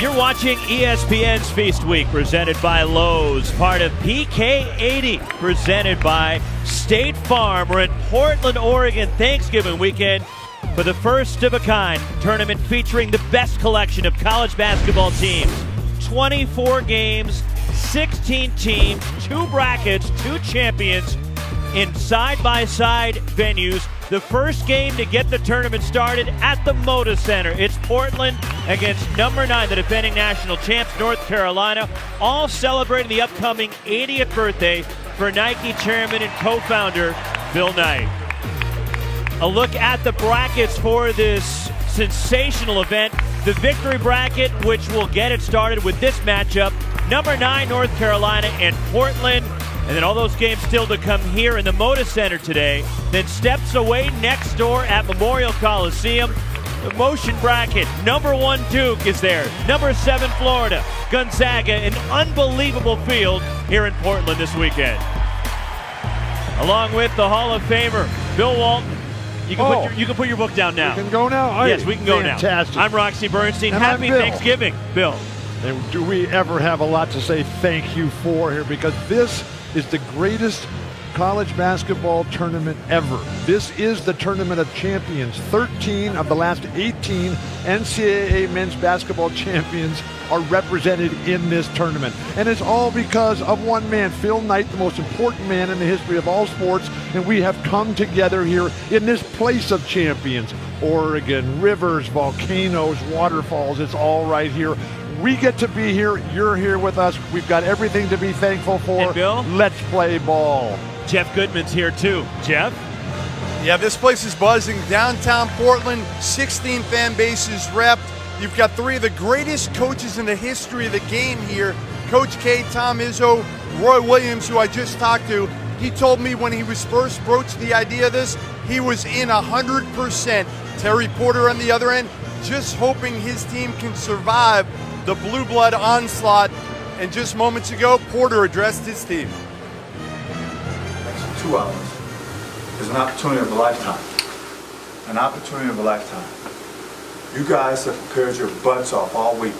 You're watching ESPN's Feast Week, presented by Lowe's, part of PK80, presented by State Farm. We're in Portland, Oregon, Thanksgiving weekend for the first of a kind tournament featuring the best collection of college basketball teams. 24 games, 16 teams, 2 brackets, 2 champions in side-by-side venues. The first game to get the tournament started at the Moda Center. It's Portland against number 9, the defending national champs, North Carolina, all celebrating the upcoming 80th birthday for Nike chairman and co-founder Phil Knight. A look at the brackets for this sensational event. The victory bracket, which will get it started with this matchup, number 9 North Carolina and Portland. And then all those games still to come here in the Moda Center today. Then steps away next door at Memorial Coliseum. The motion bracket, number 1 Duke is there. Number 7 Florida. Gonzaga, an unbelievable field here in Portland this weekend. Along with the Hall of Famer, Bill Walton. You can put your book down now. We can go now? Yes, we can go now. Fantastic. I'm Roxy Bernstein. And Happy I'm Bill. Thanksgiving, Bill. And do we ever have a lot to say thank you for here, because this is the greatest college basketball tournament ever. This is the Tournament of Champions. 13 of the last 18 NCAA men's basketball champions are represented in this tournament. And it's all because of one man, Phil Knight, the most important man in the history of all sports. And we have come together here in this place of champions. Oregon, rivers, volcanoes, waterfalls, it's all right here. We get to be here. You're here with us. We've got everything to be thankful for. And Bill? Let's play ball. Jeff Goodman's here too. Jeff? Yeah, this place is buzzing. Downtown Portland, 16 fan bases repped. You've got 3 of the greatest coaches in the history of the game here. Coach K, Tom Izzo, Roy Williams, who I just talked to. He told me when he was first broached the idea of this, he was in 100%. Terry Porter on the other end, just hoping his team can survive the blue blood onslaught. And just moments ago, Porter addressed his team. Next 2 hours is an opportunity of a lifetime. An opportunity of a lifetime. You guys have prepared your butts off all week.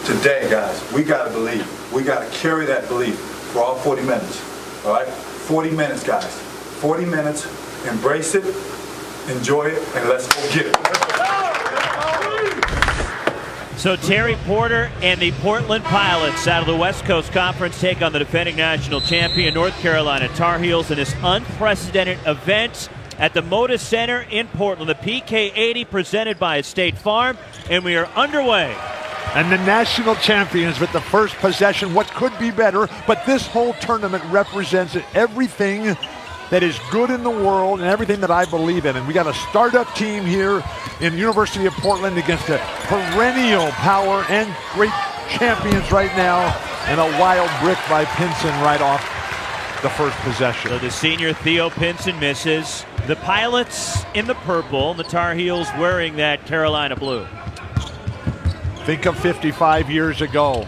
Today, guys, we got to believe. We got to carry that belief for all 40 minutes. All right? 40 minutes, guys. 40 minutes. Embrace it, enjoy it, and let's go get it. So Terry Porter and the Portland Pilots out of the West Coast Conference take on the defending national champion North Carolina Tar Heels in this unprecedented event at the Moda Center in Portland. The PK80 presented by State Farm, and we are underway. And the national champions with the first possession. What could be better? But this whole tournament represents everything that is good in the world and everything that I believe in. And we got a startup team here in University of Portland against a perennial power and great champions right now, and a wild brick by Pinson right off the first possession. So the senior Theo Pinson misses. The Pilots in the purple, the Tar Heels wearing that Carolina blue. Think of 55 years ago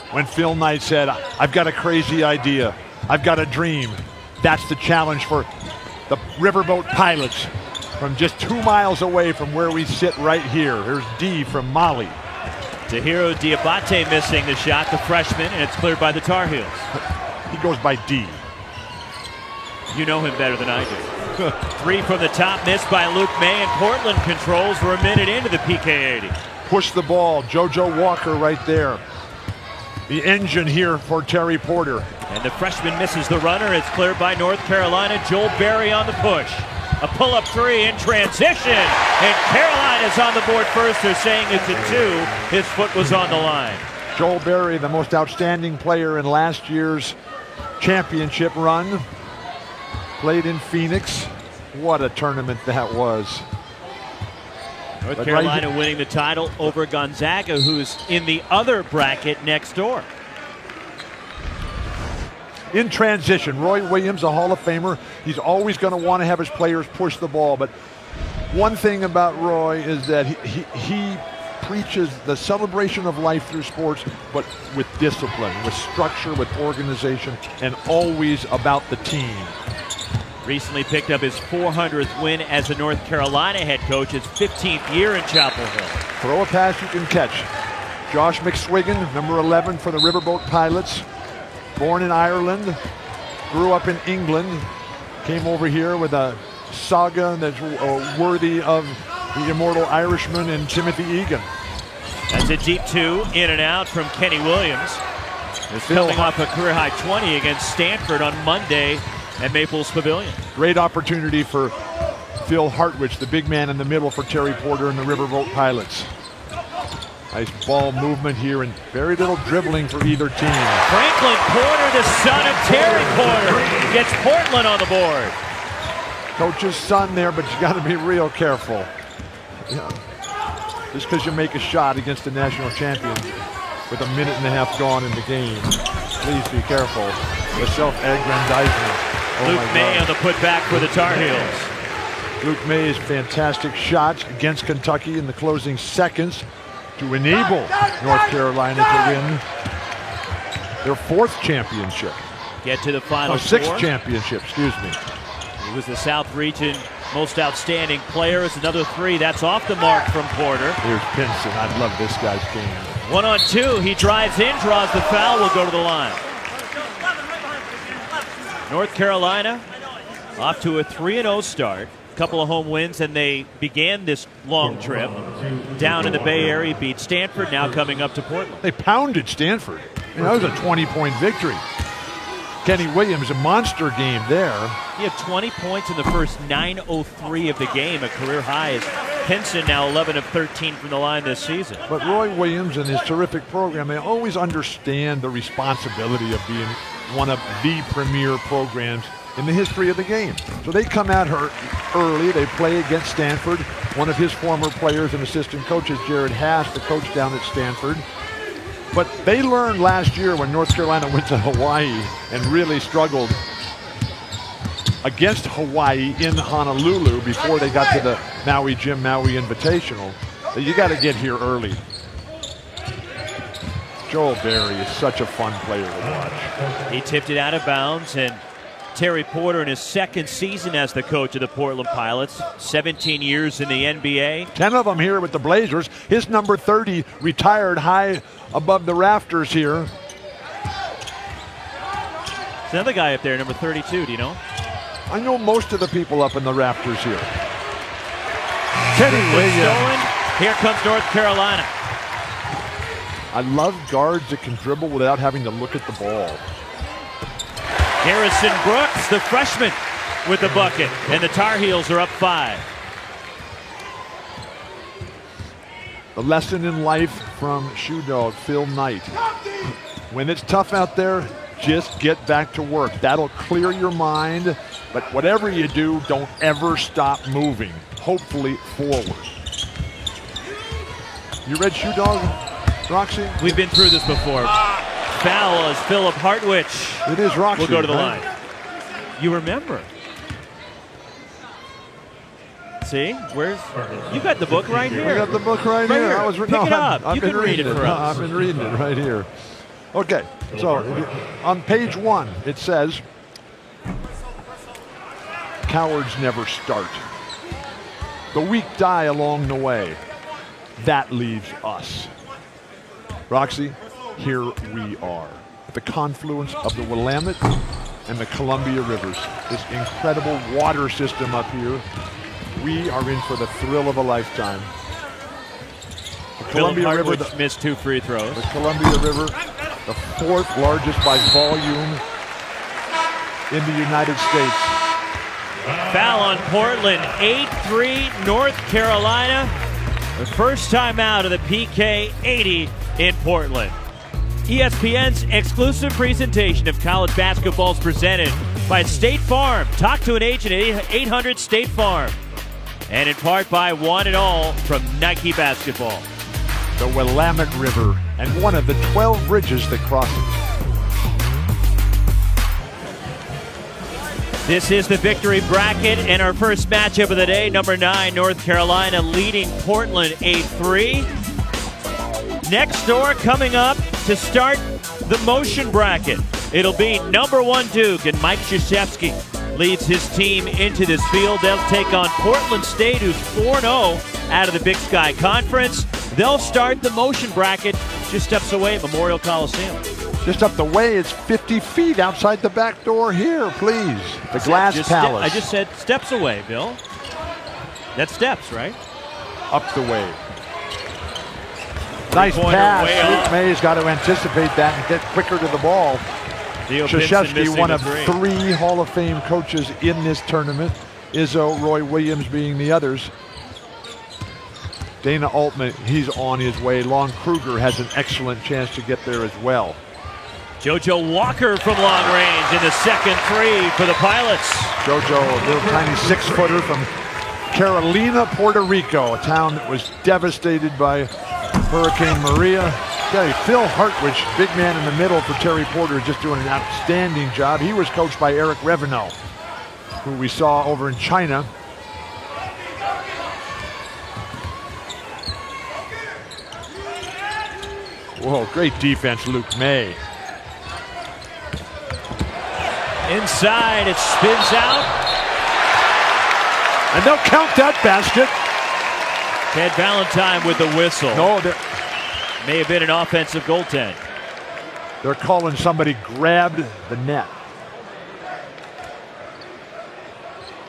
when Phil Knight said, I've got a crazy idea. I've got a dream. That's the challenge for the Riverboat Pilots from just 2 miles away from where we sit right here. Here's D from Mali. Tahiro Diabate missing the shot, the freshman, and it's cleared by the Tar Heels. He goes by D. You know him better than I do. 3 from the top, missed by Luke May, and Portland controls. We're a minute into the PK80. Push the ball, JoJo Walker right there. The engine here for Terry Porter. And the freshman misses the runner. It's cleared by North Carolina. Joel Berry on the push. A pull-up 3 in transition. And Carolina's on the board first. They're saying it's a 2. His foot was on the line. Joel Berry, the most outstanding player in last year's championship run. Played in Phoenix. What a tournament that was. North Carolina winning the title over Gonzaga, who's in the other bracket next door. In transition, Roy Williams, a Hall of Famer, he's always going to want to have his players push the ball. But one thing about Roy is that he preaches the celebration of life through sports, but with discipline, with structure, with organization, and always about the team. Recently picked up his 400th win as a North Carolina head coach, his 15th year in Chapel Hill. Throw a pass you can catch. Josh McSwiggan, number 11 for the Riverboat Pilots. Born in Ireland, grew up in England, came over here with a saga that's worthy of the immortal Irishman and Timothy Egan. That's a deep 2, in and out from Kenny Williams. He's coming off a career-high 20 against Stanford on Monday at Maples Pavilion. Great opportunity for Phil Hartwich, the big man in the middle for Terry Porter and the Riverboat Pilots. Nice ball movement here and very little dribbling for either team. Franklin Porter, the son of Terry Porter, gets Portland on the board. Coach's son there, but you got to be real careful. Yeah. Just because you make a shot against the national champion with a minute and a half gone in the game, please be careful. The self-aggrandizement. Luke May on the putback for the Tar Heels. Luke May's fantastic shot against Kentucky in the closing seconds to enable North Carolina to win their 4th championship. Get to the Final Four. 6th championship, excuse me. He was the South Region most outstanding player. It's another 3. That's off the mark from Porter. Here's Pinson. I love this guy's game. 1-on-2. He drives in, draws the foul, will go to the line. North Carolina off to a 3-0 start. Couple of home wins, and they began this long trip down in the Bay Area, beat Stanford, now coming up to Portland. They pounded Stanford. That was a 20-point victory. Kenny Williams, a monster game there. He had 20 points in the first 9:03 of the game, a career high. As Pinson now 11 of 13 from the line this season. But Roy Williams and his terrific program, they always understand the responsibility of being one of the premier programs in the history of the game. So they come out early. They play against Stanford. One of his former players and assistant coaches, Jared Haas, the coach down at Stanford. But they learned last year when North Carolina went to Hawaii and really struggled against Hawaii in Honolulu before they got to the Maui Jim Maui Invitational, that you got to get here early. Joel Berry is such a fun player to watch. He tipped it out of bounds, and Terry Porter in his 2nd season as the coach of the Portland Pilots, 17 years in the NBA. 10 of them here with the Blazers. His number 30 retired high above the rafters here. There's another guy up there, number 32, do you know? I know most of the people up in the rafters here. Kenny Williams. Stolen. Here comes North Carolina. I love guards that can dribble without having to look at the ball. Garrison Brooks, the freshman, with the bucket, and the Tar Heels are up 5. The lesson in life from Shoe Dog Phil Knight. When it's tough out there, just get back to work. That'll clear your mind, but whatever you do, don't ever stop moving. Hopefully forward. You read Shoe Dog, Roxy? We've been through this before. Foul as Philip Hartwich. It is Roxy. We'll go to the right? line. You remember. See? Where's you got the book right here. I got the book right here. I was Pick it up. I've You been can read it reading for No, us. I've been reading it right here. Okay, so on page 1 it says, cowards never start. The weak die along the way. That leaves us. Roxy, here we are at the confluence of the Willamette and the Columbia Rivers. This incredible water system up here. We are in for the thrill of a lifetime. The Columbia River missed 2 free throws. The Columbia River, the 4th largest by volume in the United States. Foul on Portland, 8-3 North Carolina. The first time out of the PK 80 in Portland. ESPN's exclusive presentation of college basketball is presented by State Farm. Talk to an agent at 800 State Farm. And in part by One and All from Nike Basketball. The Willamette River and one of the 12 bridges that cross it. This is the victory bracket and our first matchup of the day. Number 9, North Carolina leading Portland 8-3. Next door coming up to start the motion bracket. It'll be number 1 Duke, and Mike Krzyzewski leads his team into this field. They'll take on Portland State, who's 4-0 out of the Big Sky Conference. They'll start the motion bracket just steps away at Memorial Coliseum. Just up the way, it's 50 feet outside the back door here, please. The Glass Palace. I just said steps away, Bill. That's steps, right? Up the way. Nice pass. Luke May's got to anticipate that and get quicker to the ball. Krzyzewski, one of 3 Hall of Fame coaches in this tournament. Izzo, Roy Williams being the others. Dana Altman, he's on his way. Lon Kruger has an excellent chance to get there as well. JoJo Walker from long range in the second 3 for the Pilots. JoJo, a little tiny 6-footer from Carolina, Puerto Rico, a town that was devastated by Hurricane Maria. Phil Hartwich, big man in the middle for Terry Porter, just doing an outstanding job. He was coached by Eric Reveneau, who we saw over in China. Whoa, great defense, Luke May. Inside, it spins out. And they'll count that basket. Ted Valentine with the whistle. No, may have been an offensive goaltend. They're calling somebody grabbed the net.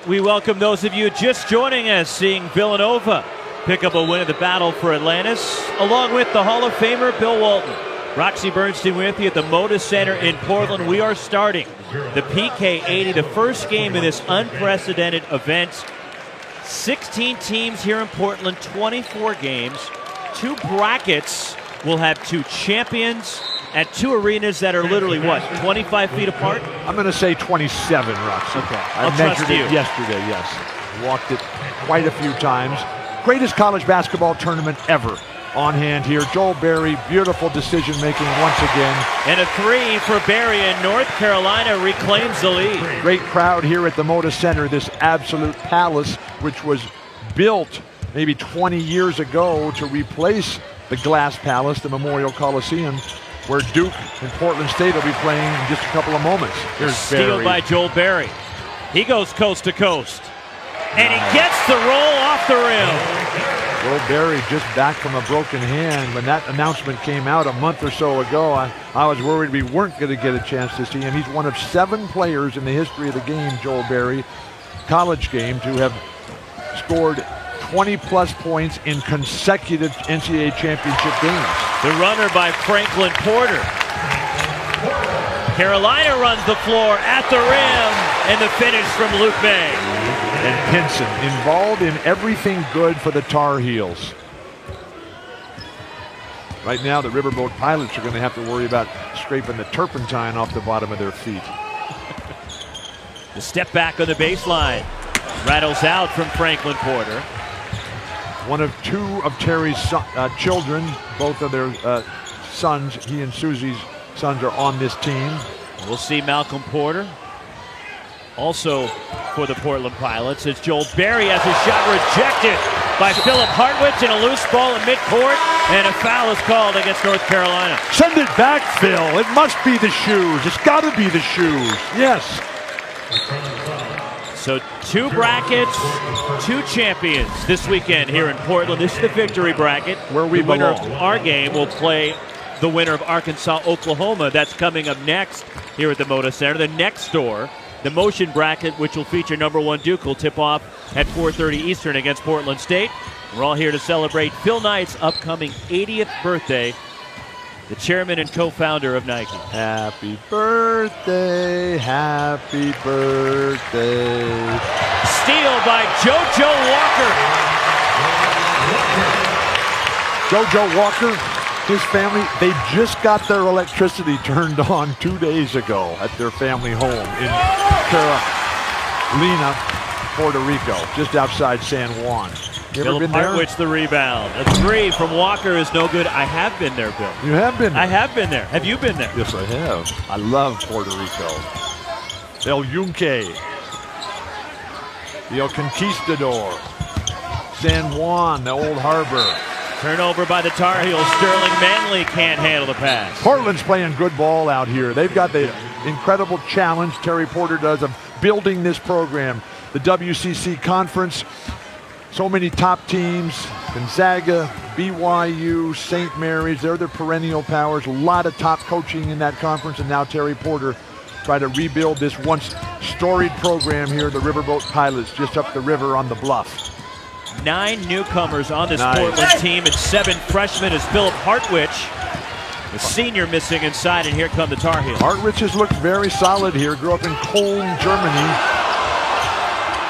We welcome those of you just joining us, seeing Villanova pick up a win at the Battle for Atlantis, along with the Hall of Famer Bill Walton. Roxy Bernstein with you at the Moda Center in Portland. We are starting the PK 80, the first game in this unprecedented event. 16 teams here in Portland, 24 games, 2 brackets. We'll have 2 champions at 2 arenas that are literally, what, 25 feet apart? I'm going to say 27, Roxy. Okay, I measured it yesterday, yes. Walked it quite a few times. Greatest college basketball tournament ever on hand here. Joel Berry, beautiful decision making once again. And a 3 for Berry, and North Carolina reclaims the lead. Great crowd here at the Moda Center, this absolute palace, which was built maybe 20 years ago to replace the Glass Palace, the Memorial Coliseum, where Duke and Portland State will be playing in just a couple of moments. Here's Steal Berry. by Joel Berry. He goes coast to coast. And he gets the roll off the rim. Joel Berry just back from a broken hand. When that announcement came out a month or so ago, I was worried we weren't going to get a chance to see him. He's one of 7 players in the history of the game, Joel Berry, college game, to have scored 20-plus points in consecutive NCAA championship games. The runner by Franklin Porter. Carolina runs the floor at the rim, and the finish from Luke May. And Pinson involved in everything good for the Tar Heels. Right now, the Riverboat Pilots are going to have to worry about scraping the turpentine off the bottom of their feet. The step back on the baseline. Rattles out from Franklin Porter. One of 2 of Terry's children, both of their sons, he and Susie's sons, are on this team. We'll see Malcolm Porter. Also for the Portland Pilots, it's Joel Berry has his shot rejected by Philip Hartwich in a loose ball in midcourt, and a foul is called against North Carolina. Send it back, Phil. It must be the shoes. It's got to be the shoes. Yes. So 2 brackets, 2 champions this weekend here in Portland. This is the victory bracket. Where we the winner belong. of our game will play the winner of Arkansas, Oklahoma. That's coming up next here at the Moda Center. The next door, the motion bracket, which will feature #1 Duke, will tip off at 4:30 Eastern against Portland State. We're all here to celebrate Phil Knight's upcoming 80th birthday, the chairman and co-founder of Nike. Happy birthday, happy birthday. Steal by JoJo Walker. JoJo Walker, his family, they just got their electricity turned on 2 days ago at their family home in Carolina, Puerto Rico, just outside San Juan. You ever been there? Hartwich the rebound. A 3 from Walker is no good. I have been there, Bill. You have been there? I have been there. Have you been there? Yes, I have. I love Puerto Rico. El Yunque, the El Conquistador, San Juan, the old harbor. Turnover by the Tar Heels. Sterling Manley can't handle the pass. Portland's playing good ball out here. They've got the incredible challenge Terry Porter does of building this program. The WCC Conference, so many top teams, Gonzaga, BYU, St. Mary's, they're the perennial powers. A lot of top coaching in that conference, and now Terry Porter trying to rebuild this once storied program here, the Riverboat Pilots, just up the river on the bluff. 9 newcomers on this Portland team and 7 freshmen as Philip Hartwich, the senior, missing inside, and here come the Tar Heels. Hartwich has looked very solid here. Grew up in Cologne, Germany.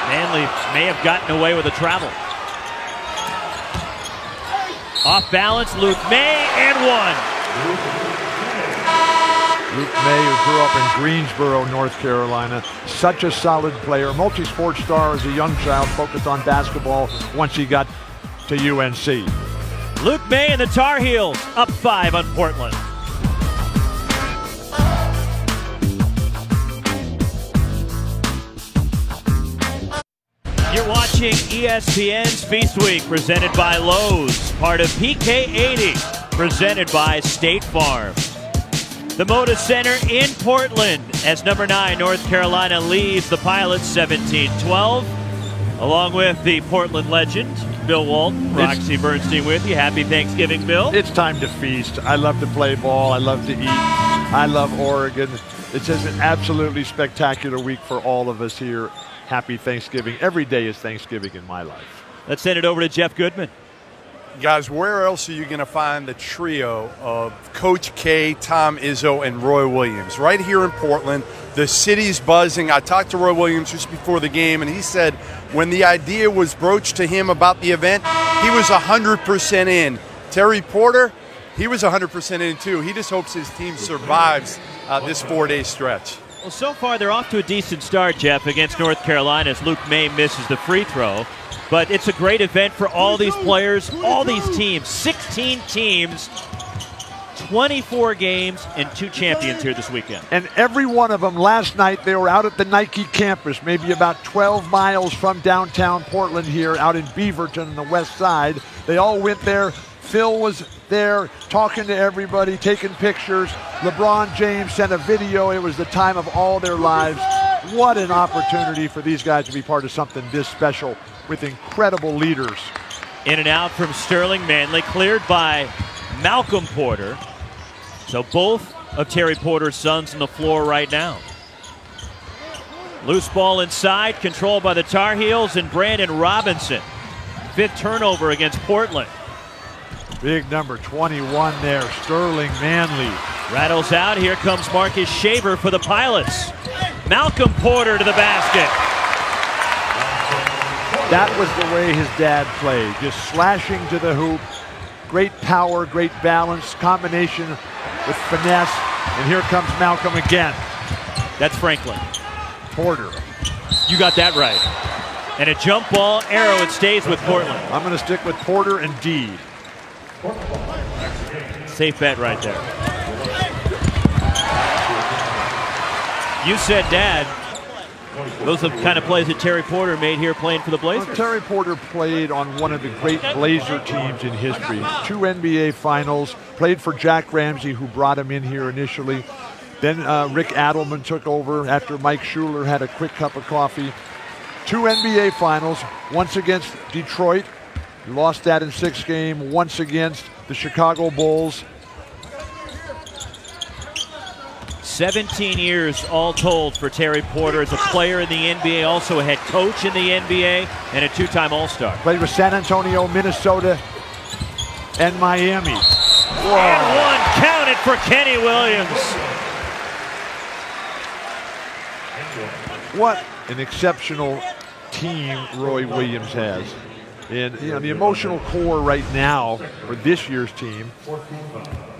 Manley may have gotten away with the travel. Off balance, Luke May, and 1. Luke May, who grew up in Greensboro, North Carolina. Such a solid player. Multi-sport star as a young child, focused on basketball once he got to UNC. Luke May and the Tar Heels up 5 on Portland. You're watching ESPN's Feast Week, presented by Lowe's, part of PK80, presented by State Farm. The Moda Center in Portland as number 9 North Carolina leads the Pilots 17-12, along with the Portland legend Bill Walton. Roxy Bernstein with you. Happy Thanksgiving, Bill. It's time to feast. I love to play ball. I love to eat. I love Oregon. It's just an absolutely spectacular week for all of us here. Happy Thanksgiving. Every day is Thanksgiving in my life. Let's send it over to Jeff Goodman. Guys, where else are you going to find the trio of Coach K, Tom Izzo, and Roy Williams? Right here in Portland, the city's buzzing. I talked to Roy Williams just before the game, and he said when the idea was broached to him about the event, he was 100% in. Terry Porter, he was 100% in too. He just hopes his team survives this 4-day stretch. Well, so far they're off to a decent start, Jeff, against North Carolina as Luke May misses the free throw. But it's a great event for all these players, all these teams. 16 teams, 24 games, and 2 champions here this weekend. And every one of them, last night, they were out at the Nike campus, maybe about 12 miles from downtown Portland here, out in Beaverton on the west side. They all went there. Phil was there talking to everybody, taking pictures. LeBron James sent a video. It was the time of all their lives. What an opportunity for these guys to be part of something this special with incredible leaders. In and out from Sterling Manley, cleared by Malcolm Porter. So both of Terry Porter's sons on the floor right now. Loose ball inside, controlled by the Tar Heels, and Brandon Robinson. 5th turnover against Portland. Big number 21 there, Sterling Manley. Rattles out, here comes Marcus Shaver for the Pilots. Malcolm Porter to the basket. That was the way his dad played, just slashing to the hoop. Great power, great balance, combination with finesse. And here comes Malcolm again. That's Franklin. Porter. You got that right. And a jump ball arrow, it stays with Portland. I'm going to stick with Porter and D. Safe bet right there. You said, Dad, those are the kind of plays that Terry Porter made here playing for the Blazers. Well, Terry Porter played on one of the great Blazer teams in history. 2 NBA Finals, played for Jack Ramsey, who brought him in here initially. Then Rick Adelman took over after Mike Schuler had a quick cup of coffee. 2 NBA Finals, once against Detroit. He lost that in 6 games, once against the Chicago Bulls. 17 years all told for Terry Porter as a player in the NBA, also a head coach in the NBA, and a 2-time All-Star. Played with San Antonio, Minnesota, and Miami. Whoa. And 1 counted for Kenny Williams. What an exceptional team Roy Williams has. And you know, the emotional core right now for this year's team,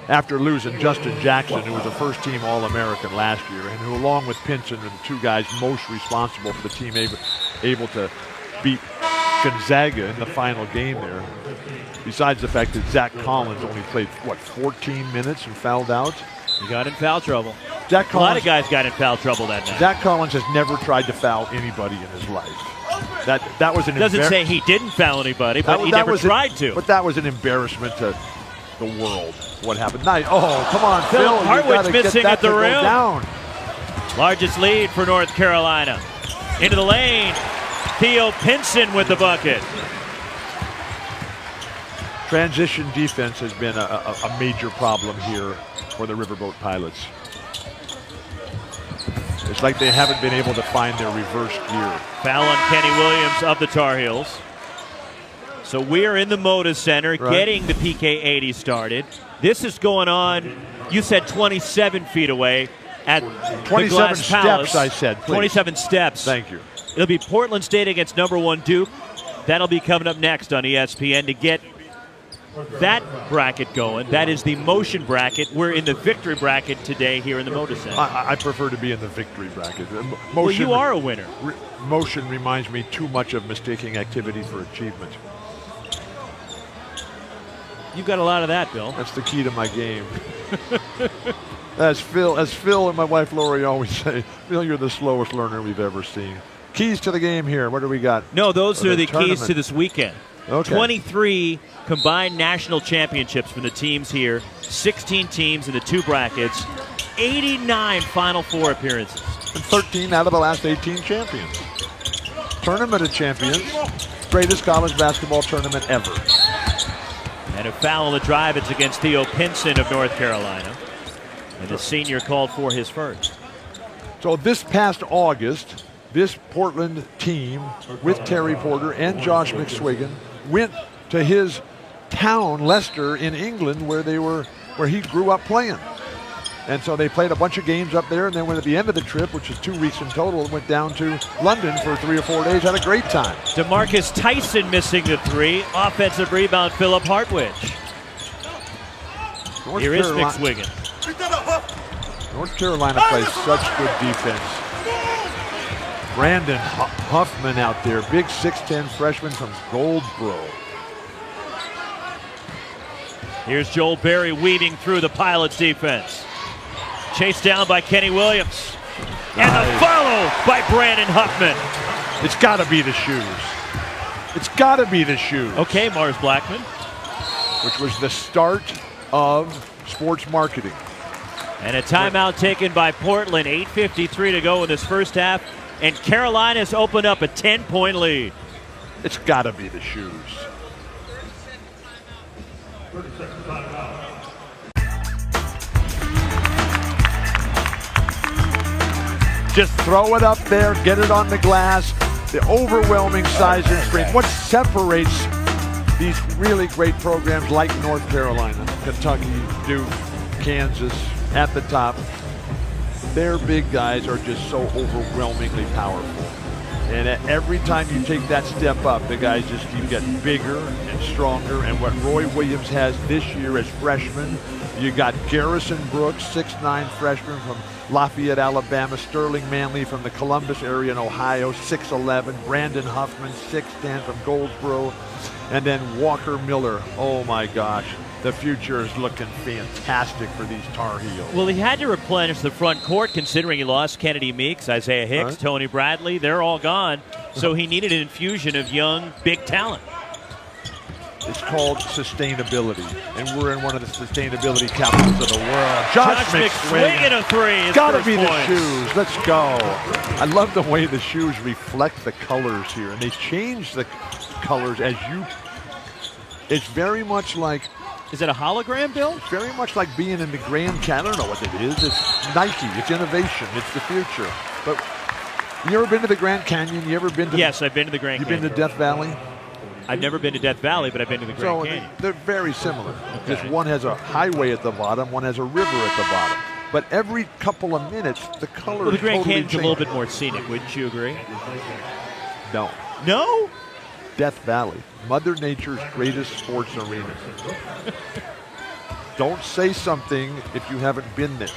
after losing Justin Jackson, who was a first-team All-American last year, and who, along with Pinson, are the 2 guys most responsible for the team able to beat Gonzaga in the final game there. Besides the fact that Zach Collins only played, what, 14 minutes and fouled out? He got in foul trouble. Zach Collins, a lot of guys got in foul trouble that night. Zach Collins has never tried to foul anybody in his life. That was an doesn't say he didn't foul anybody, but he never tried to. But that was an embarrassment to the world. What happened? Oh, come on, Phil. Hartwich missing at the rim. Down. Largest lead for North Carolina. Into the lane. Theo Pinson with the bucket. Transition defense has been a major problem here for the Riverboat Pilots. It's like they haven't been able to find their reverse gear. Foul on Kenny Williams of the Tar Heels. So we're in the Moda Center getting the PK80 started. This is going on, you said 27 feet away at 27 the Glass Palace. steps, I said. Please. 27 steps. Thank you. It'll be Portland State against #1 Duke. That'll be coming up next on ESPN to get that bracket going. That is the motion bracket. We're in the victory bracket today here in the Moda Center. I prefer to be in the victory bracket. Motion, well, you are a winner. Motion reminds me too much of mistaking activity for achievement. You've got a lot of that, Bill. That's the key to my game. As Phil and my wife Lori always say, Phil, you're the slowest learner we've ever seen. Keys to the game here. What do we got? No, those are the keys to this weekend. Okay. 23 combined national championships for the teams here. 16 teams in the two brackets. 89 Final Four appearances. And 13 out of the last 18 champions. Tournament of Champions. Greatest college basketball tournament ever. And a foul on the drive. It's against Theo Pinson of North Carolina. And the senior called for his first. So this past August, this Portland team with Terry Porter and Josh McSwiggan went to his town, Leicester, in England, where he grew up playing. And so they played a bunch of games up there, and then went at the end of the trip, which is 2 weeks in total, went down to London for 3 or 4 days, had a great time. DeMarcus Tyson missing the three. Offensive rebound, Philip Hartwich. Here is McSwiggan. North Carolina plays such good defense. Brandon Huffman out there, big 6'10" freshman from Goldsboro. Here's Joel Berry weaving through the Pilots defense. Chased down by Kenny Williams. And the follow by Brandon Huffman. It's got to be the shoes. It's got to be the shoes. Okay, Mars Blackman. Which was the start of sports marketing. And a timeout taken by Portland. 8:53 to go in this first half. And Carolina's opened up a 10-point lead. It's got to be the shoes. Just throw it up there, get it on the glass. The overwhelming size and strength. What separates these really great programs like North Carolina, Kentucky, Duke, Kansas at the top? Their big guys are just so overwhelmingly powerful. And every time you take that step up, the guys just keep getting bigger and stronger. And what Roy Williams has this year as freshman, you got Garrison Brooks, 6'9" freshman from Lafayette, Alabama. Sterling Manley from the Columbus area in Ohio, 6'11". Brandon Huffman, 6'10" from Goldsboro. And then Walker Miller, oh my gosh. The future is looking fantastic for these Tar Heels. Well, he had to replenish the front court considering he lost Kennedy Meeks, Isaiah Hicks, Tony Bradley. They're all gone. So he needed an infusion of young, big talent. It's called sustainability, and we're in one of the sustainability capitals of the world. Josh McSwiggan a three. It's got to be the shoes. Let's go. I love the way the shoes reflect the colors here, and they change the colors as you. It's very much like. Is it a hologram, Bill? It's very much like being in the Grand Canyon. I don't know what it is. It's Nike. It's innovation. It's the future. But you ever been to the Grand Canyon? You ever been to? Yes, I've been to the Grand Canyon. You've been to Death Valley? I've never been to Death Valley, but I've been to the Grand Canyon. They're very similar. Okay. Just one has a highway at the bottom, one has a river at the bottom. But every couple of minutes, the colors Well, the Grand totally Canyon's change. a little bit more scenic, wouldn't you agree? No. No? Death Valley, Mother Nature's greatest sports arena. Don't say something if you haven't been there.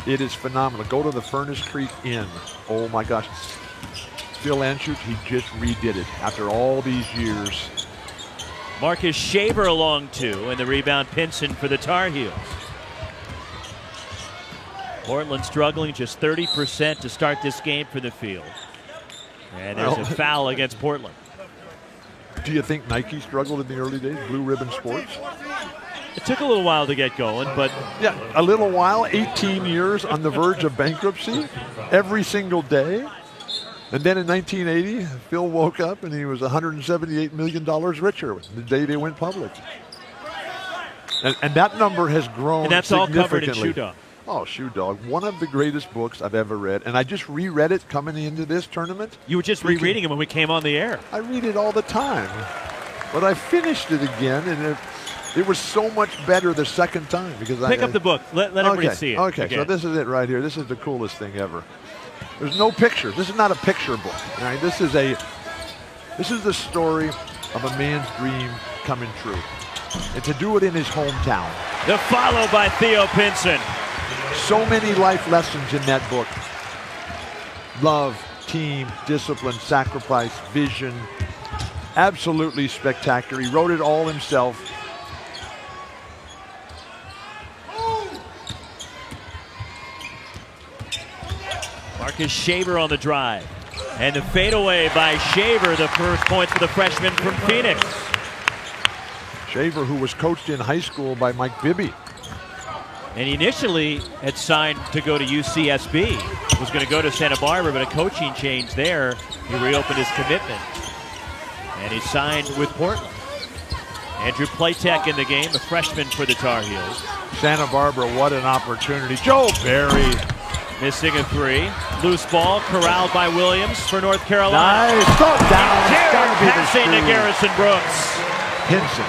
It is phenomenal. Go to the Furnace Creek Inn. Oh my gosh. Phil Anschutz, he just redid it after all these years. Marcus Shaver along two, and the rebound Pinson for the Tar Heels. Portland struggling, just 30% to start this game for the field. And there's a foul against Portland. Do you think Nike struggled in the early days, Blue Ribbon Sports? It took a little while to get going, but... Yeah, a little while, 18 years on the verge of bankruptcy, every single day. And then in 1980, Phil woke up and he was $178 million richer the day they went public. And that number has grown And that's all covered in significantly. Shoe Dog. Oh, Shoe Dog, one of the greatest books I've ever read. And I just reread it coming into this tournament. You were just rereading it when we came on the air. I read it all the time. But I finished it again, and it was so much better the second time. Because Pick up the book. Let everybody see it. Okay, again. so this is it right here. This is the coolest thing ever. There's no pictures. This is not a picture book. All right? This is the story of a man's dream coming true. And to do it in his hometown. The follow by Theo Pinson. So many life lessons in that book. Love, team, discipline, sacrifice, vision. Absolutely spectacular. He wrote it all himself. Marcus Shaver on the drive. And the fadeaway by Shaver, the first point for the freshman from Phoenix. Shaver, who was coached in high school by Mike Bibby. And he initially had signed to go to UCSB. Was going to go to Santa Barbara, but a coaching change there. He reopened his commitment. And he signed with Portland. Andrew Platek in the game, a freshman for the Tar Heels. Santa Barbara, what an opportunity. Joe Barry. Missing a three. Loose ball corralled by Williams for North Carolina. Nice. Throw it down. It's gotta be the Passing to shoe. Garrison Brooks. Pinson.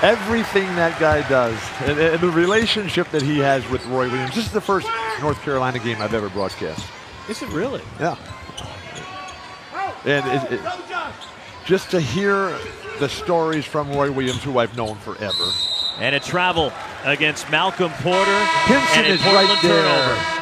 Everything that guy does, and the relationship that he has with Roy Williams. This is the first North Carolina game I've ever broadcast. Is it really? Yeah. And just to hear the stories from Roy Williams, who I've known forever. And a travel against Malcolm Porter. Pinson and a is Portland right there. turnover.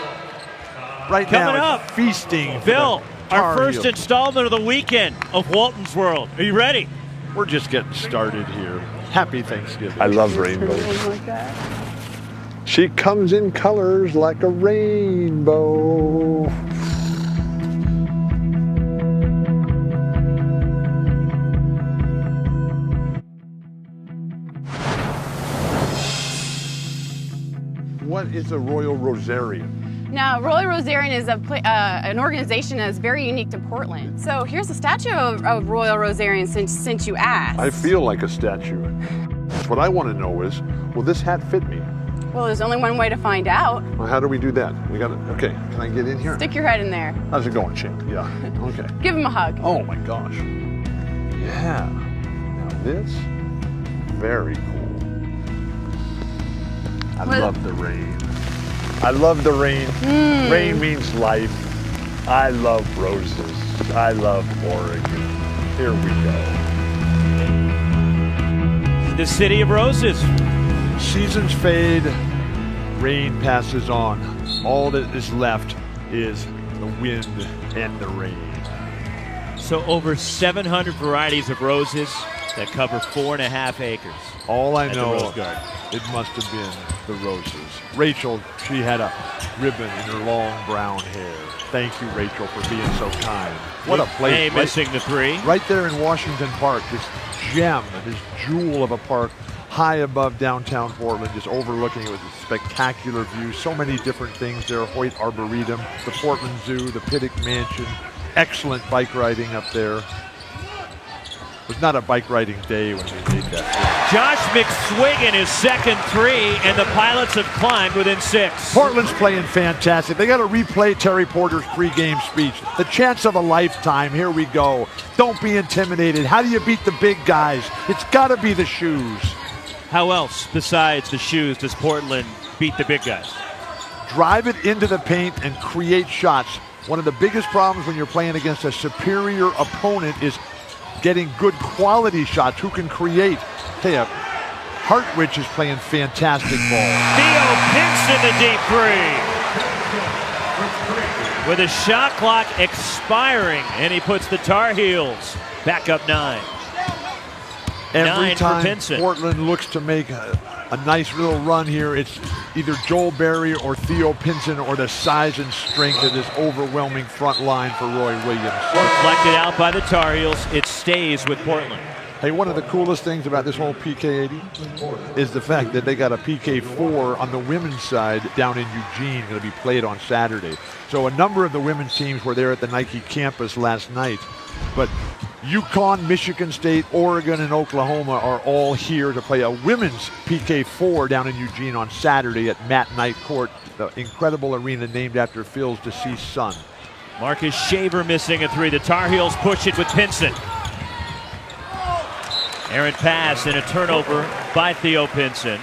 Right Coming now, up, it's feasting. for Bill, the our Tar first Heels. installment of the weekend of Walton's World. Are you ready? We're just getting started here. Happy Thanksgiving. I love rainbows. She comes in colors like a rainbow. What is a Royal Rosarian? Now, Royal Rosarian is an organization that is very unique to Portland. So here's a statue of Royal Rosarian since you asked. I feel like a statue. What I want to know is, will this hat fit me? Well, there's only one way to find out. Well, how do we do that? We got to, okay, can I get in here? Stick your head in there. How's it going, Chink? Yeah, okay. Give him a hug. Oh my gosh. Yeah. Now this, very cool. I love the rain. I love the rain. Rain means life. I love roses. I love Oregon. Here we go. The City of Roses. Seasons fade, rain passes on. All that is left is the wind and the rain. So over 700 varieties of roses that cover 4.5 acres. All I at the know, Rose Garden. it must have been the roses. Rachel, she had a ribbon in her long brown hair. Thank you, Rachel, for being so kind. What a place. Hey, missing the three. Right there in Washington Park, this gem, this jewel of a park, high above downtown Portland, just overlooking it with a spectacular view. So many different things there. Hoyt Arboretum, the Portland Zoo, the Pittock Mansion. Excellent bike riding up there. It was not a bike riding day when we made that. Josh McSwiggan his second three, and the Pilots have climbed within 6. Portland's playing fantastic. They got to replay Terry Porter's pregame speech. The chance of a lifetime. Here we go. Don't be intimidated. How do you beat the big guys? It's got to be the shoes. How else besides the shoes does Portland beat the big guys? Drive it into the paint and create shots. One of the biggest problems when you're playing against a superior opponent is getting good quality shots. Who can create? Tell you, Hartwich is playing fantastic ball. Theo Pinson the deep three. With a shot clock expiring, and he puts the Tar Heels back up 9. Every 9 for time Pinson. Portland looks to make a nice little run here, it's either Joel Berry or Theo Pinson or the size and strength of this overwhelming front line for Roy Williams. Reflected out by the Tar Heels, it stays with Portland. Hey, one of the coolest things about this whole PK80 is the fact that they got a PK4 on the women's side down in Eugene, going to be played on Saturday. So a number of the women's teams were there at the Nike campus last night, but UConn, Michigan State, Oregon, and Oklahoma are all here to play a women's PK4 down in Eugene on Saturday at Matt Knight Court, the incredible arena named after Phil's deceased son. Marcus Shaver missing a three. The Tar Heels push it with Pinson. Errant pass and a turnover by Theo Pinson.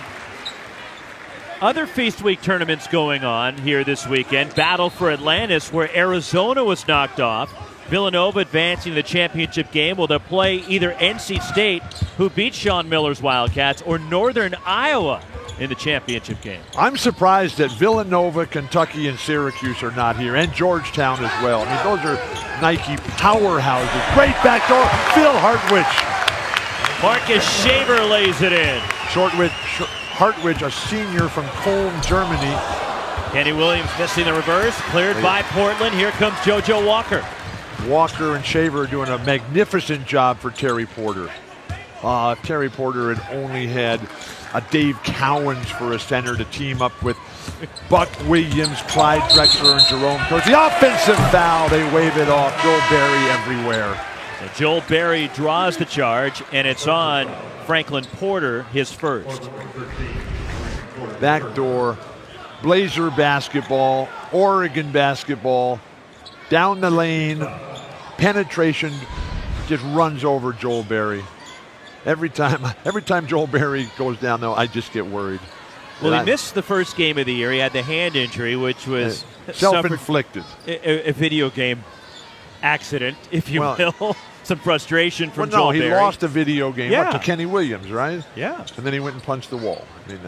Other Feast Week tournaments going on here this weekend. Battle for Atlantis, where Arizona was knocked off. Villanova advancing to the championship game. Will they play either NC State, who beat Sean Miller's Wildcats, or Northern Iowa in the championship game? I'm surprised that Villanova, Kentucky, and Syracuse are not here, and Georgetown as well. I mean, those are Nike powerhouses. Great backdoor, Phil Hartwich. Marcus Shaver lays it in. Hartwich, a senior from Cologne, Germany. Kenny Williams missing the reverse. Cleared by Portland. Here comes JoJo Walker. Walker and Shaver are doing a magnificent job for Terry Porter. If Terry Porter had only had a Dave Cowens for a center to team up with Buck Williams, Clyde Drexler, and Jerome Coates. The offensive foul, they wave it off. Joel Berry everywhere. So Joel Berry draws the charge, and it's on Franklin Porter, his first. Backdoor, Blazer basketball, Oregon basketball, down the lane, penetration, just runs over Joel Berry. Every time Joel Berry goes down, though, I just get worried. Well, he missed the first game of the year. He had the hand injury, which was self-inflicted. A video game accident, if you will. Some frustration from Joel Berry. He lost a video game to Kenny Williams, right? Yeah. And then he went and punched the wall. I mean,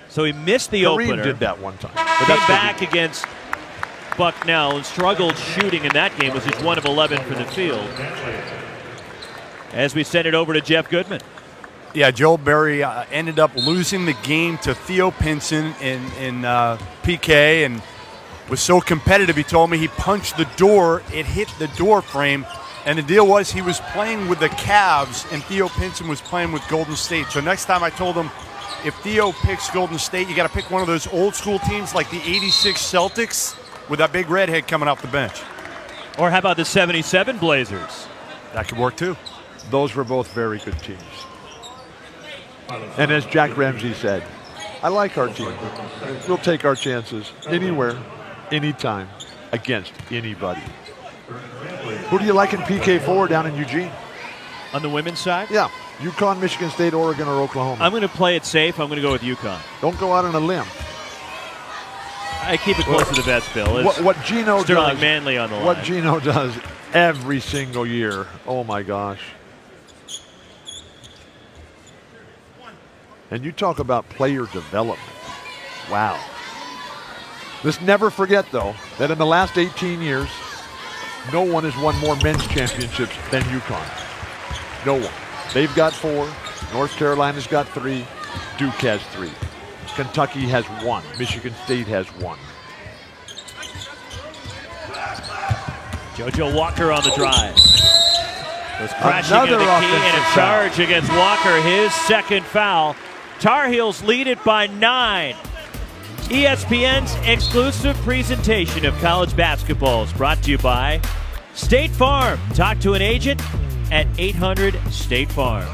so he missed the Kareem opener. Did that one time. Came back against Bucknell and struggled shooting in that game. Was just 1 of 11 from the field. As we send it over to Jeff Goodman. Yeah, Joel Berry ended up losing the game to Theo Pinson in PK, and was so competitive, he told me he punched the door. It hit the door frame. And the deal was he was playing with the Cavs, and Theo Pinson was playing with Golden State. So next time I told him, if Theo picks Golden State, you got to pick one of those old school teams like the '86 Celtics with that big redhead coming off the bench. Or how about the '77 Blazers? That could work too. Those were both very good teams. And as Jack Ramsey said, I like our team. We'll take our chances anywhere, anytime, against anybody. Who do you like in PK4 down in Eugene? On the women's side? Yeah. UConn, Michigan State, Oregon, or Oklahoma. I'm going to play it safe. I'm going to go with UConn. Don't go out on a limb. I keep it close to the vest, Bill. What Gino Sterling does, Manley on the line. What Gino does every single year. Oh, my gosh. And you talk about player development. Wow. Let's never forget, though, that in the last 18 years, no one has won more men's championships than UConn. No one. They've got 4. North Carolina's got 3. Duke has 3. Kentucky has 1. Michigan State has 1. JoJo Walker on the drive. Was crashing Another into the key, and a offensive charge against Walker. His second foul. Tar Heels lead it by 9. ESPN's exclusive presentation of college basketball is brought to you by State Farm. Talk to an agent at 800 State Farm.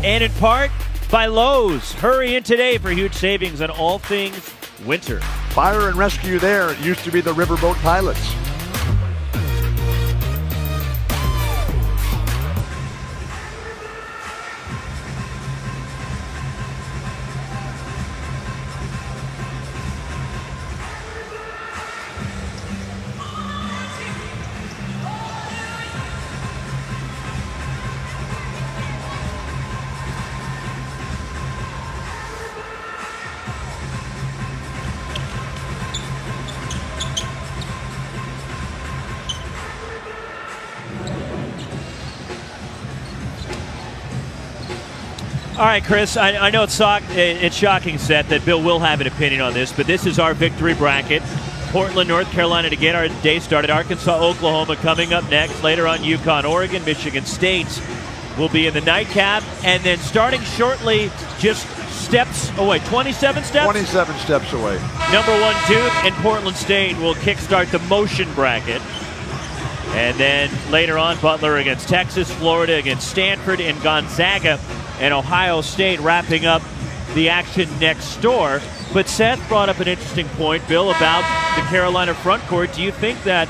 And in part by Lowe's. Hurry in today for huge savings on all things winter. Fire and rescue there. It used to be the Riverboat Pilots. All right, Chris, I know it's shocking, Seth, that Bill will have an opinion on this, but this is our victory bracket. Portland, North Carolina to get our day started. Arkansas, Oklahoma coming up next. Later on, UConn, Oregon, Michigan State will be in the nightcap. And then starting shortly, just steps away, 27 steps? 27 steps away. Number 1, Duke, and Portland State will kickstart the motion bracket. And then later on, Butler against Texas, Florida against Stanford, and Gonzaga and Ohio State wrapping up the action next door. But Seth brought up an interesting point, Bill, about the Carolina front court. Do you think that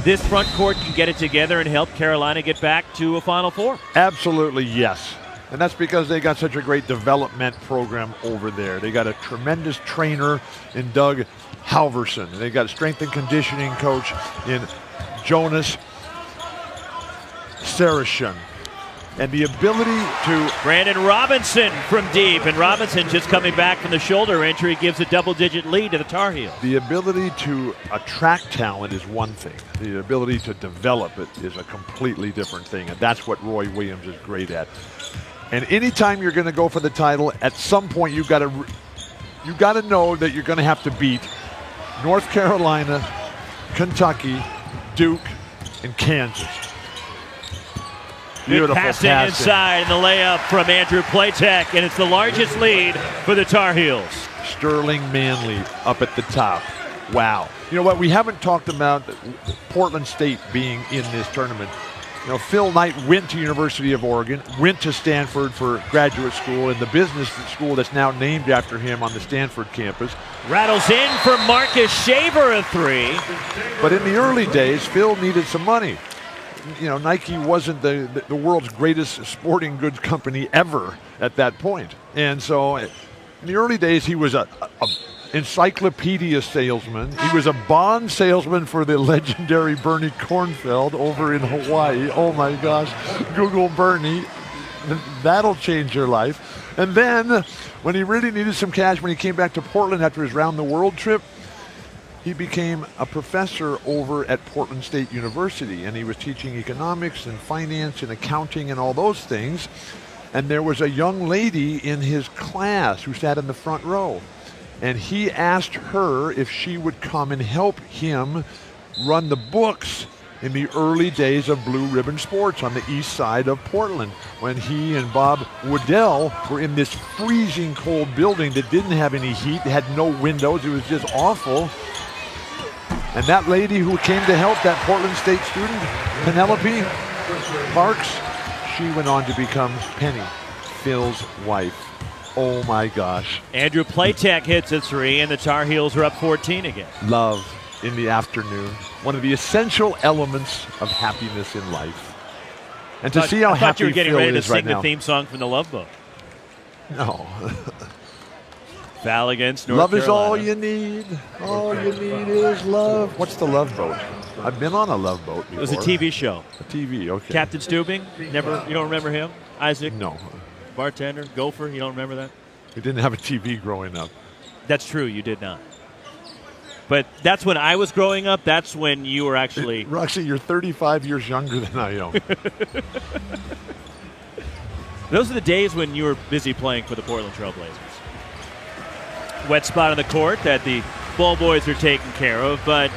this front court can get it together and help Carolina get back to a Final Four? Absolutely, yes. And that's because they got such a great development program over there. They got a tremendous trainer in Doug Halverson. They got a strength and conditioning coach in Jonas Sarachan. And the ability to... Brandon Robinson from deep, and Robinson just coming back from the shoulder injury gives a double-digit lead to the Tar Heels. The ability to attract talent is one thing. The ability to develop it is a completely different thing, and that's what Roy Williams is great at. And anytime you're going to go for the title, at some point you got to know that you're going to have to beat North Carolina, Kentucky, Duke, and Kansas. Good passing inside, and the layup from Andrew Platek, and it's the largest lead for the Tar Heels. Sterling Manley up at the top. Wow. You know what? We haven't talked about Portland State being in this tournament. You know, Phil Knight went to University of Oregon, went to Stanford for graduate school, and the business school that's now named after him on the Stanford campus. Rattles in for Marcus Shaver, a three. But in the early days, Phil needed some money. You know, Nike wasn't the world's greatest sporting goods company ever at that point. And so in the early days, he was a encyclopedia salesman. He was a bond salesman for the legendary Bernie Kornfeld over in Hawaii. Oh my gosh, Google Bernie. That'll change your life. And then when he really needed some cash, when he came back to Portland after his round the world trip, he became a professor over at Portland State University, and he was teaching economics and finance and accounting and all those things. And there was a young lady in his class who sat in the front row, and he asked her if she would come and help him run the books in the early days of Blue Ribbon Sports on the east side of Portland, when he and Bob Woodell were in this freezing cold building that didn't have any heat, had no windows, it was just awful. And that lady who came to help, that Portland State student, Penelope Parks, she went on to become Penny, Phil's wife. Oh my gosh. Andrew Platek hits a three, and the Tar Heels are up 14 again. Love in the afternoon, one of the essential elements of happiness in life. And to see how happy I thought you were getting Phil ready to is sing right the now. theme song from The Love Boat. No. Foul against North Love Carolina. is all you need. All you need is love. What's the Love Boat? I've been on a Love Boat before. It was a TV show. A TV, okay. Captain Stubing? Never. You don't remember him? Isaac? No. Bartender? Gopher? You don't remember that? We didn't have a TV growing up. That's true. You did not. But that's when I was growing up. That's when you were actually... Roxy, you're 35 years younger than I am. Those are the days when you were busy playing for the Portland Trail Blazers. Wet spot on the court that the ball boys are taking care of, but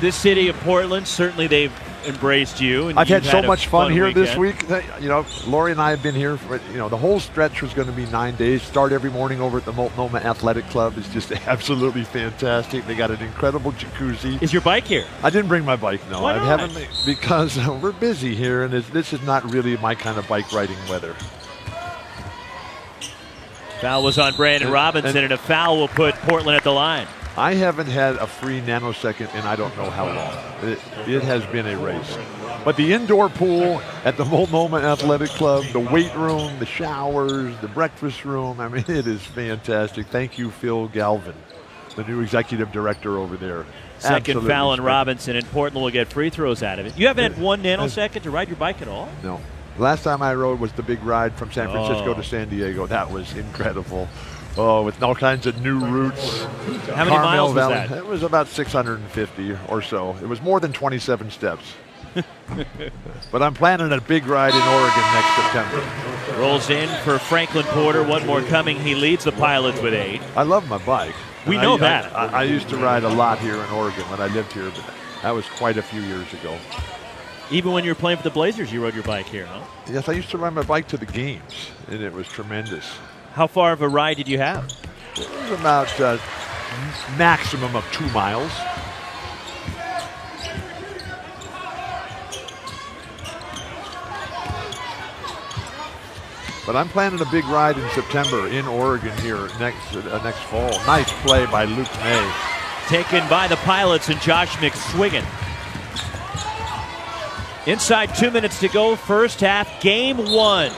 this city of Portland, certainly they've embraced you. And I've had so a much fun here weekend. this week. You know, Lori and I have been here for, the whole stretch was going to be 9 days. Start every morning over at the Multnomah Athletic Club. It's just absolutely fantastic. They got an incredible jacuzzi. Is your bike here? I didn't bring my bike, no. Why I not? haven't, because we're busy here, and this is not really my kind of bike riding weather. Foul was on Brandon Robinson, and a foul will put Portland at the line. I haven't had a free nanosecond in I don't know how long. It has been a race. But the indoor pool at the Multnomah Athletic Club, the weight room, the showers, the breakfast room, I mean, it is fantastic. Thank you, Phil Galvin, the new executive director over there. Second Absolutely foul on Robinson, and Portland will get free throws out of it. You haven't had 1 nanosecond to ride your bike at all? No. Last time I rode was the big ride from San Francisco to San Diego. That was incredible. Oh, with all kinds of new routes. How many miles was that? It was about 650 or so. It was more than 27 steps. But I'm planning a big ride in Oregon next September. Rolls in for Franklin Porter. One more coming. He leads the Pilots with 8. I love my bike. We know that. I used to ride a lot here in Oregon when I lived here, but that was quite a few years ago. Even when you were playing for the Blazers, you rode your bike here, huh? Yes, I used to ride my bike to the games, and it was tremendous. How far of a ride did you have? It was about maximum of 2 miles. But I'm planning a big ride in September in Oregon here next fall. Nice play by Luke May. Taken by the Pilots and Josh McSwiggan. Inside 2 minutes to go, first half, game 1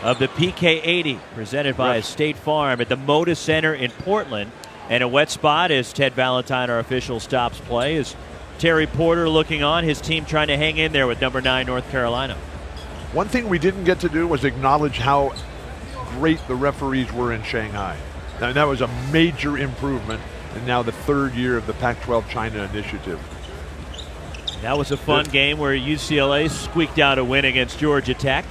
of the PK80, presented by State Farm at the Moda Center in Portland. And a wet spot as Ted Valentine, our official, stops play. As Terry Porter looking on, his team trying to hang in there with number 9 North Carolina. One thing we didn't get to do was acknowledge how great the referees were in Shanghai. Now, that was a major improvement, and now the 3rd year of the Pac-12 China initiative. That was a fun game where UCLA squeaked out a win against Georgia Tech.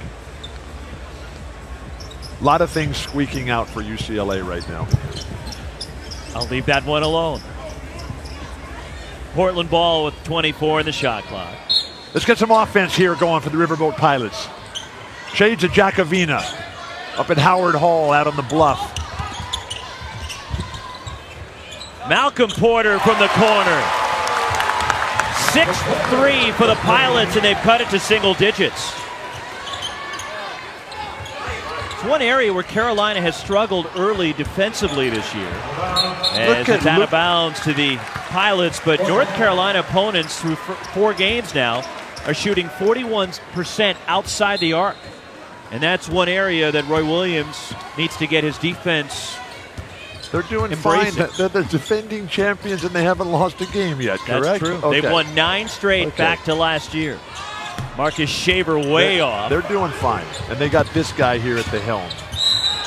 A lot of things squeaking out for UCLA right now. I'll leave that one alone. Portland ball with 24 in the shot clock. Let's get some offense here going for the Riverboat Pilots. Shades of Jacobina up at Howard Hall out on the bluff. Malcolm Porter from the corner. 6-3 for the Pilots, and they've cut it to single digits. It's one area where Carolina has struggled early defensively this year. As it's out of bounds to the Pilots, but North Carolina opponents through 4 games now are shooting 41% outside the arc. And that's one area that Roy Williams needs to get his defense. They're doing fine. They're the defending champions, and they haven't lost a game yet, correct? That's true. Okay. They've won 9 straight back to last year. Marcus Shaver way off. They're doing fine, and they got this guy here at the helm.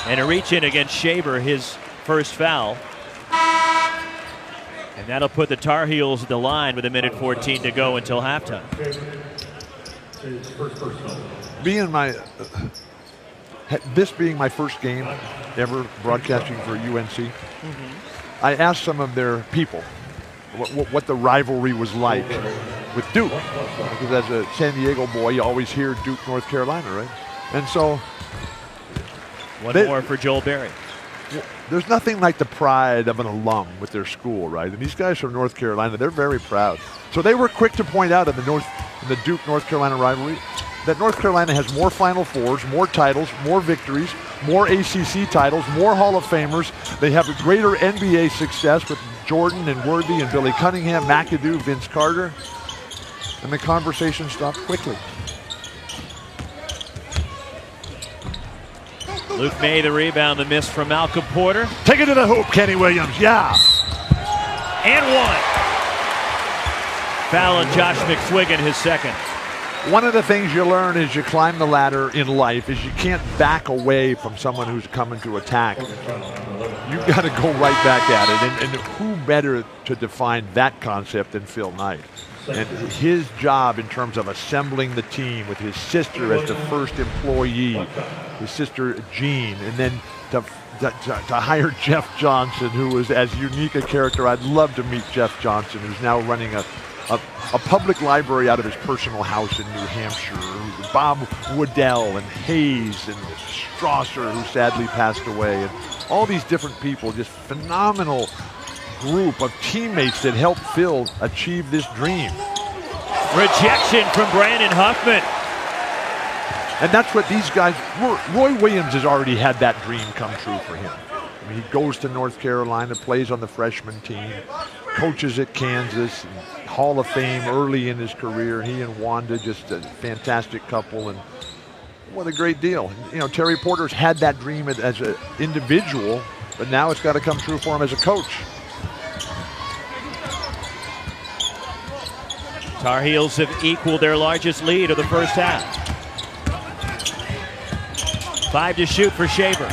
And a reach in against Shaver, his first foul. And that'll put the Tar Heels at the line with 1:14 to go until halftime. This being my first game ever broadcasting for UNC, I asked some of their people what the rivalry was like with Duke. Because as a San Diego boy, you always hear Duke, North Carolina, right? And so... One more for Joel Berry. There's nothing like the pride of an alum with their school, right? And these guys from North Carolina, they're very proud. So they were quick to point out in the Duke-North Carolina rivalry that North Carolina has more Final Fours, more titles, more victories, more ACC titles, more Hall of Famers. They have a greater NBA success with Jordan and Worthy and Billy Cunningham, McAdoo, Vince Carter. And the conversation stopped quickly. Luke May the rebound, the miss from Malcolm Porter. Take it to the hoop, Kenny Williams, yeah. And one. Foul on Josh McSwiggan, his second. One of the things you learn as you climb the ladder in life is you can't back away from someone who's coming to attack. You've got to go right back at it. And who better to define that concept than Phil Knight? And his job in terms of assembling the team with his sister as the first employee, his sister Jean, and then to hire Jeff Johnson, who was as unique a character. I'd love to meet Jeff Johnson, who's now running a public library out of his personal house in New Hampshire. Bob Woodell and Hayes and Strasser, who sadly passed away, and all these different people, just phenomenal group of teammates that helped Phil achieve this dream. Rejection from Brandon Huffman. And that's what these guys, Roy Williams has already had that dream come true for him. I mean, he goes to North Carolina, plays on the freshman team, coaches at Kansas, Hall of Fame early in his career. He and Wanda, just a fantastic couple, and what a great deal. You know, Terry Porter's had that dream as an individual, but now it's got to come true for him as a coach. Tar Heels have equaled their largest lead of the first half. 5 to shoot for Shaver.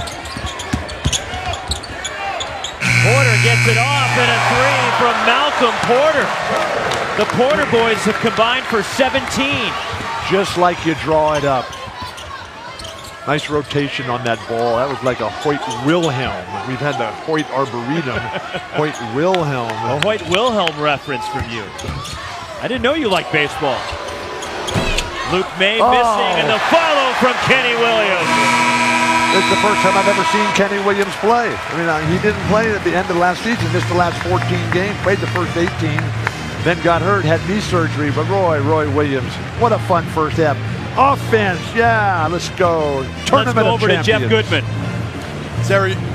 Porter gets it off, and a 3 from Malcolm Porter. The Porter boys have combined for 17. Just like you draw it up. Nice rotation on that ball. That was like a Hoyt Wilhelm. We've had the Hoyt Arboretum. Hoyt Wilhelm. A Hoyt Wilhelm reference from you. I didn't know you liked baseball. Luke May missing, and the follow from Kenny Williams. It's the first time I've ever seen Kenny Williams play. I mean, he didn't play at the end of last season, missed the last 14 games, played the first 18, then got hurt, had knee surgery. But Roy Williams, what a fun first half. Offense, yeah, let's go. Tournament Let's go over of to Jeff Champions. Goodman.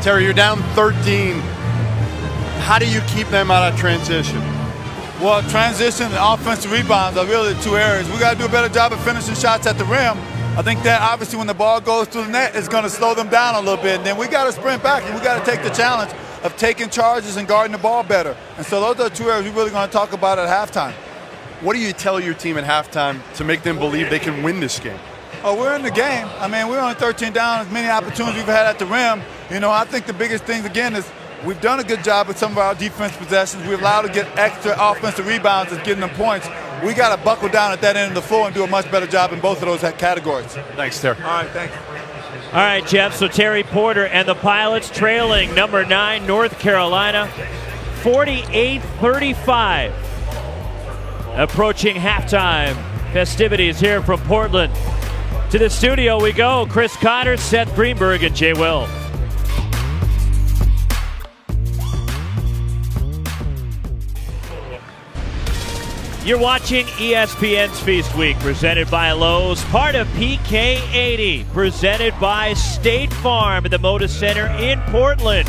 Terry, you're down 13. How do you keep them out of transition? Well, transition and offensive rebounds are really the two areas. We got to do a better job of finishing shots at the rim. I think that obviously when the ball goes through the net, it's going to slow them down a little bit. And then we got to sprint back and we got to take the challenge of taking charges and guarding the ball better. And so those are the two areas we're really going to talk about at halftime. What do you tell your team at halftime to make them believe they can win this game? Oh, we're in the game. I mean, we're only 13 down. As many opportunities we've had at the rim. You know, I think the biggest thing, again, is we've done a good job with some of our defense possessions. We're allowed to get extra offensive rebounds and getting them points. We got to buckle down at that end of the floor and do a much better job in both of those categories. Thanks, Terry. All right, thank you. All right, Jeff, so Terry Porter and the Pilots trailing number 9, North Carolina, 48-35. Approaching halftime festivities here from Portland. To the studio we go. Chris Cotter, Seth Greenberg, and Jay Will. You're watching ESPN's Feast Week, presented by Lowe's, part of PK80, presented by State Farm at the Moda Center in Portland.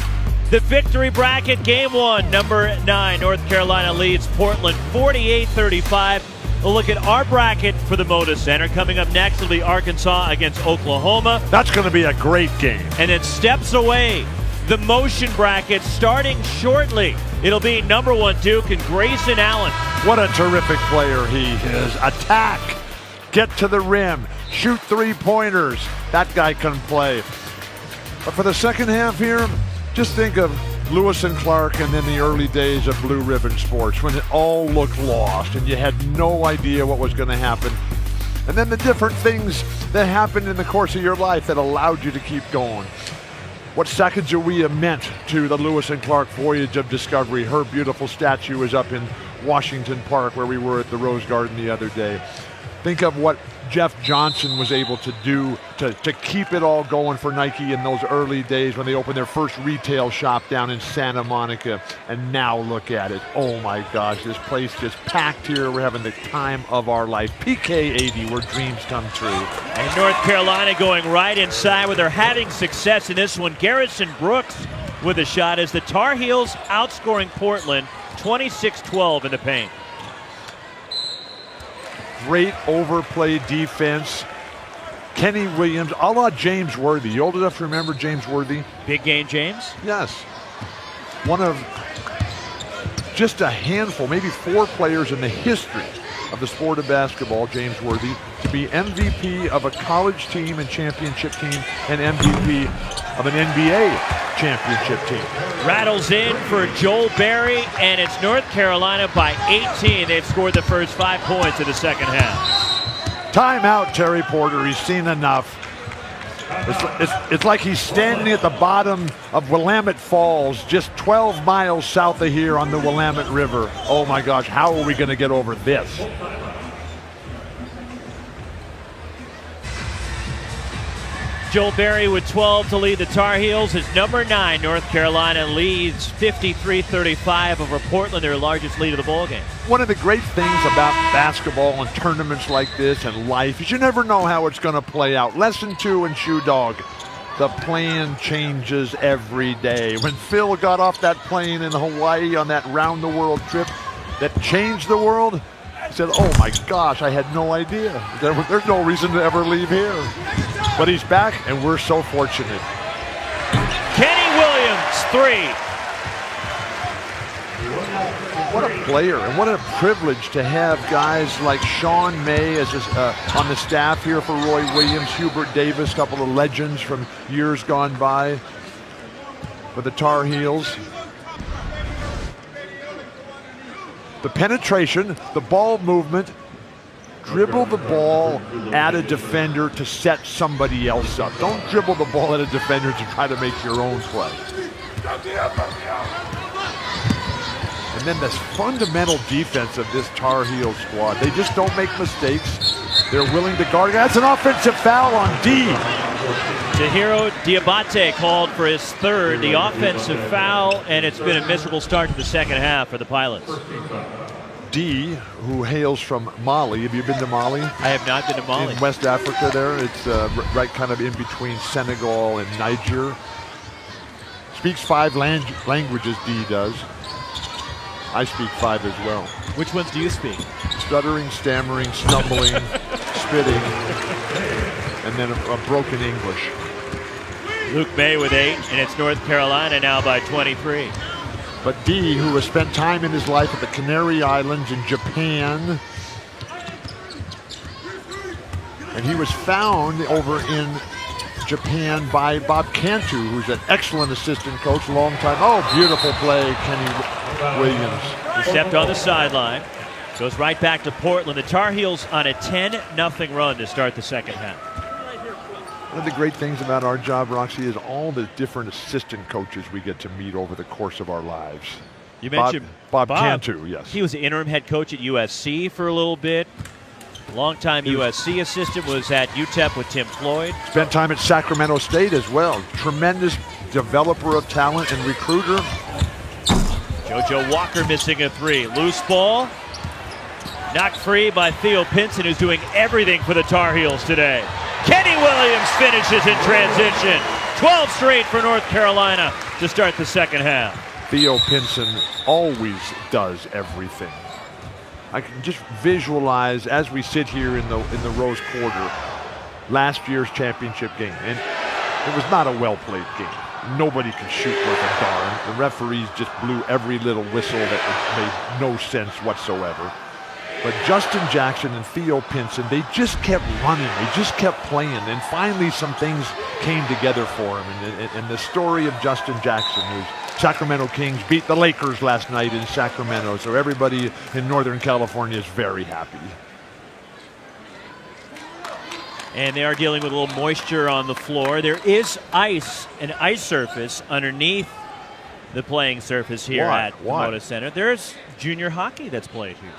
The victory bracket, game 1, number 9, North Carolina leads Portland 48-35. We'll look at our bracket for the Moda Center. Coming up next will be Arkansas against Oklahoma. That's going to be a great game. And then steps away, the motion bracket starting shortly. It'll be number 1 Duke and Grayson Allen. What a terrific player he is. Attack, get to the rim, shoot three-pointers. That guy can play. But for the second half here, just think of Lewis and Clark and then the early days of Blue Ribbon Sports when it all looked lost and you had no idea what was going to happen. And then the different things that happened in the course of your life that allowed you to keep going. What Sacagawea meant to the Lewis and Clark voyage of discovery. Her beautiful statue is up in Washington Park where we were at the Rose Garden the other day. Think of what Jeff Johnson was able to do to keep it all going for Nike in those early days when they opened their first retail shop down in Santa Monica. And now look at it. Oh my gosh, this place just packed here. We're having the time of our life. PK80, where dreams come true. And North Carolina going right inside where they're having success in this one. Garrison Brooks with a shot as the Tar Heels outscoring Portland 26-12 in the paint. Great overplay defense. Kenny Williams, a la James Worthy. You old enough to remember James Worthy? Big game, James? Yes. One of just a handful, maybe 4 players in the history of the sport of basketball, James Worthy, to be MVP of a college team and championship team and MVP of an NBA championship team. Rattles in for Joel Berry, and it's North Carolina by 18. They've scored the first 5 points of the second half. Timeout, Terry Porter. He's seen enough. It's like he's standing at the bottom of Willamette Falls, just 12 miles south of here on the Willamette River. Oh my gosh, how are we going to get over this? Joel Berry with 12 to lead the Tar Heels. As number 9, North Carolina leads 53-35 over Portland, their largest lead of the ballgame. One of the great things about basketball and tournaments like this and life is you never know how it's going to play out. Lesson 2 in Shoe Dog. The plan changes every day. When Phil got off that plane in Hawaii on that round-the-world trip that changed the world, he said, oh my gosh, I had no idea. There's no reason to ever leave here. But he's back, and we're so fortunate. Kenny Williams, 3. What a player, and what a privilege to have guys like Sean May as on the staff here for Roy Williams, Hubert Davis, a couple of legends from years gone by for the Tar Heels. The penetration, the ball movement, dribble the ball at a defender to set somebody else up. Don't dribble the ball at a defender to try to make your own play. And then this fundamental defense of this Tar Heel squad. They just don't make mistakes. They're willing to guard. That's an offensive foul on D. Tahiro Diabate called for his 3rd, the offensive foul, and it's been a miserable start to the second half for the Pilots. D, who hails from Mali. Have you been to Mali? I have not been to Mali. In West Africa there. It's right kind of in between Senegal and Niger. Speaks 5 languages, D does. I speak 5 as well. Which ones do you speak? Stuttering, stammering, stumbling, spitting, and then a broken English. Luke May with 8, and it's North Carolina now by 23. But D, who has spent time in his life at the Canary Islands in Japan, and he was found over in Japan by Bob Cantu, who's an excellent assistant coach, long time. Oh, beautiful play, Kenny Williams. He stepped on the sideline, goes right back to Portland. The Tar Heels on a 10-0 run to start the second half. One of the great things about our job, Roxy, is all the different assistant coaches we get to meet over the course of our lives. You mentioned Bob Cantu, yes. He was the interim head coach at USC for a little bit. Longtime USC assistant, was at UTEP with Tim Floyd. Spent time at Sacramento State as well. Tremendous developer of talent and recruiter. JoJo Walker missing a 3. Loose ball. Knocked free by Theo Pinson, who's doing everything for the Tar Heels today. Kenny Williams finishes in transition. 12 straight for North Carolina to start the second half. Theo Pinson always does everything. I can just visualize as we sit here in the Rose Quarter, last year's championship game, and it was not a well-played game. Nobody could shoot worth a darn. The referees just blew every little whistle that made no sense whatsoever. But Justin Jackson and Theo Pinson, they just kept running. They just kept playing. And finally some things came together for him. And the story of Justin Jackson, whose Sacramento Kings beat the Lakers last night in Sacramento. So everybody in Northern California is very happy. And they are dealing with a little moisture on the floor. There is ice, an ice surface underneath the playing surface here at Moda Center. There's junior hockey that's played here.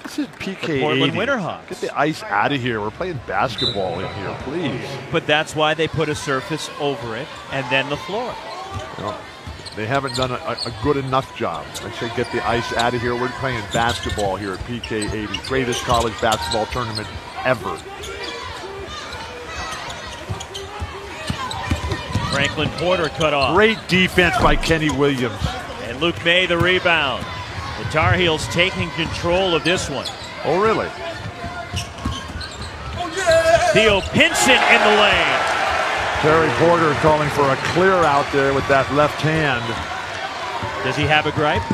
This is PK The Portland 80. Winterhawks. Get the ice out of here. We're playing basketball in here, please. But that's why they put a surface over it and then the floor. Well, they haven't done a good enough job. I say get the ice out of here. We're playing basketball here at PK 80. Greatest college basketball tournament ever. Franklin Porter cut off. Great defense by Kenny Williams. And Luke May the rebound. The Tar Heels taking control of this one. Oh, really? Theo Pinson in the lane. Terry Porter calling for a clear out there with that left hand. Does he have a gripe?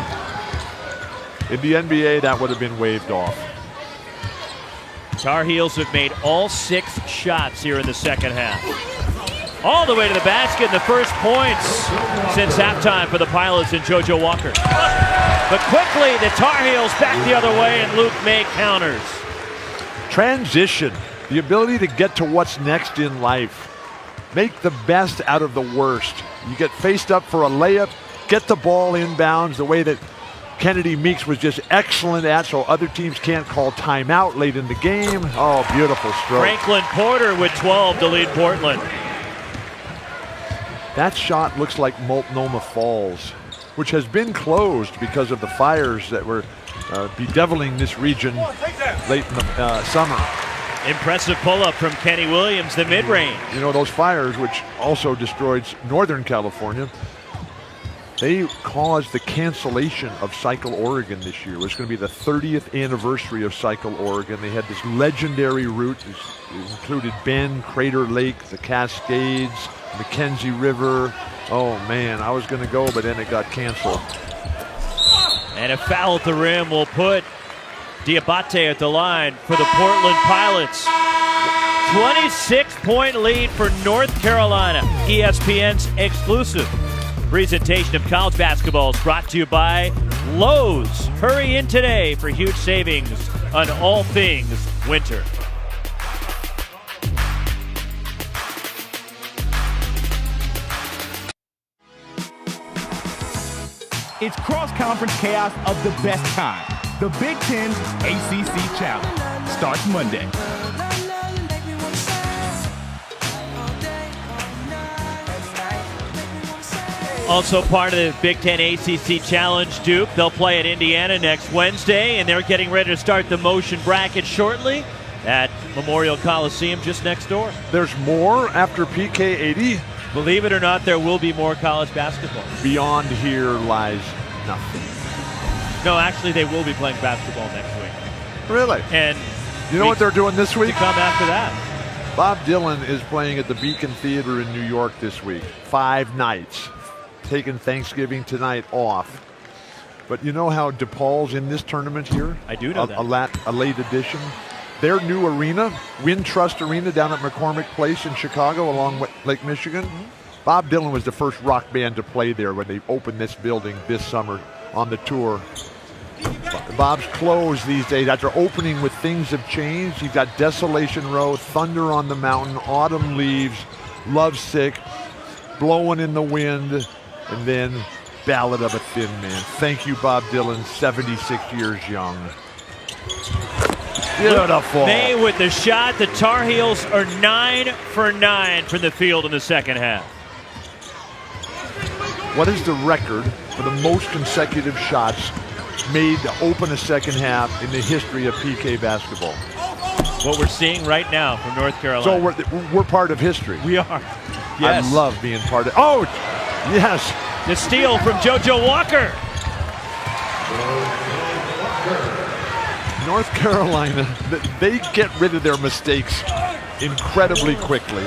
In the NBA, that would have been waved off. Tar Heels have made all 6 shots here in the second half. All the way to the basket, and the first points since halftime for the Pilots and JoJo Walker. But quickly, the Tar Heels back the other way, and Luke May counters. Transition, the ability to get to what's next in life. Make the best out of the worst. You get faced up for a layup, get the ball inbounds the way that Kennedy Meeks was just excellent at, so other teams can't call timeout late in the game. Oh, beautiful stroke. Franklin Porter with 12 to lead Portland. That shot looks like Multnomah Falls, which has been closed because of the fires that were bedeviling this region late in the summer. Impressive pull-up from Kenny Williams, the mid-range. You know, those fires, which also destroyed Northern California, they caused the cancellation of Cycle Oregon this year. It was going to be the 30th anniversary of Cycle Oregon. They had this legendary route. It included Bend, Crater Lake, the Cascades, Mackenzie River. Oh man, I was going to go, but then it got canceled. And a foul at the rim will put Diabate at the line for the Portland Pilots. 26-point lead for North Carolina. ESPN's exclusive presentation of college basketball is brought to you by Lowe's. Hurry in today for huge savings on all things winter. It's cross-conference chaos of the best kind. The Big Ten ACC Challenge starts Monday. Also part of the Big Ten ACC Challenge, Duke. They'll play at Indiana next Wednesday, and they're getting ready to start the motion bracket shortly at Memorial Coliseum just next door. There's more after PK 80? Believe it or not, there will be more college basketball. Beyond here lies nothing. No, actually, they will be playing basketball next week. Really? And you know what they're doing this week? To come after that. Bob Dylan is playing at the Beacon Theater in New York this week. 5 nights. Taking Thanksgiving tonight off. But you know how DePaul's in this tournament here? I do know that. A late edition. Their new arena, Wintrust Arena down at McCormick Place in Chicago along Lake Michigan. Bob Dylan was the first rock band to play there when they opened this building this summer on the tour. Bob's closed these days after opening with Things Have Changed. You've got Desolation Row, Thunder on the Mountain, Autumn Leaves, Lovesick, Blowing in the Wind, and then Ballad of a Thin Man. Thank you, Bob Dylan, 76 years young. Beautiful. May with the shot. The Tar Heels are 9 for 9 from the field in the second half. What is the record for the most consecutive shots made to open a second half in the history of PK basketball? What we're seeing right now from North Carolina. So we're part of history. We are. Yes. I love being part of. Oh, yes. The steal from JoJo Walker. North Carolina, they get rid of their mistakes incredibly quickly.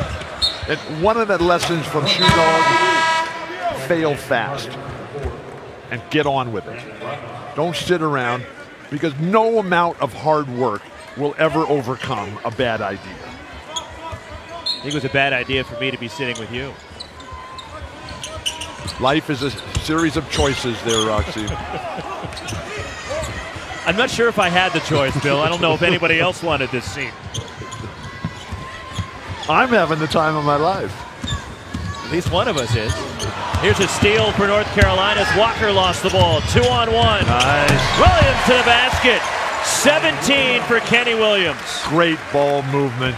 And one of the lessons from Shoe Dog, fail fast and get on with it. Don't sit around, because no amount of hard work will ever overcome a bad idea. I think it was a bad idea for me to be sitting with you. Life is a series of choices there, Roxy. I'm not sure if I had the choice, Bill. I don't know if anybody else wanted this seat. I'm having the time of my life. At least one of us is. Here's a steal for North Carolina as Walker lost the ball. 2-on-1. Nice. Williams to the basket. 17 for Kenny Williams. Great ball movement.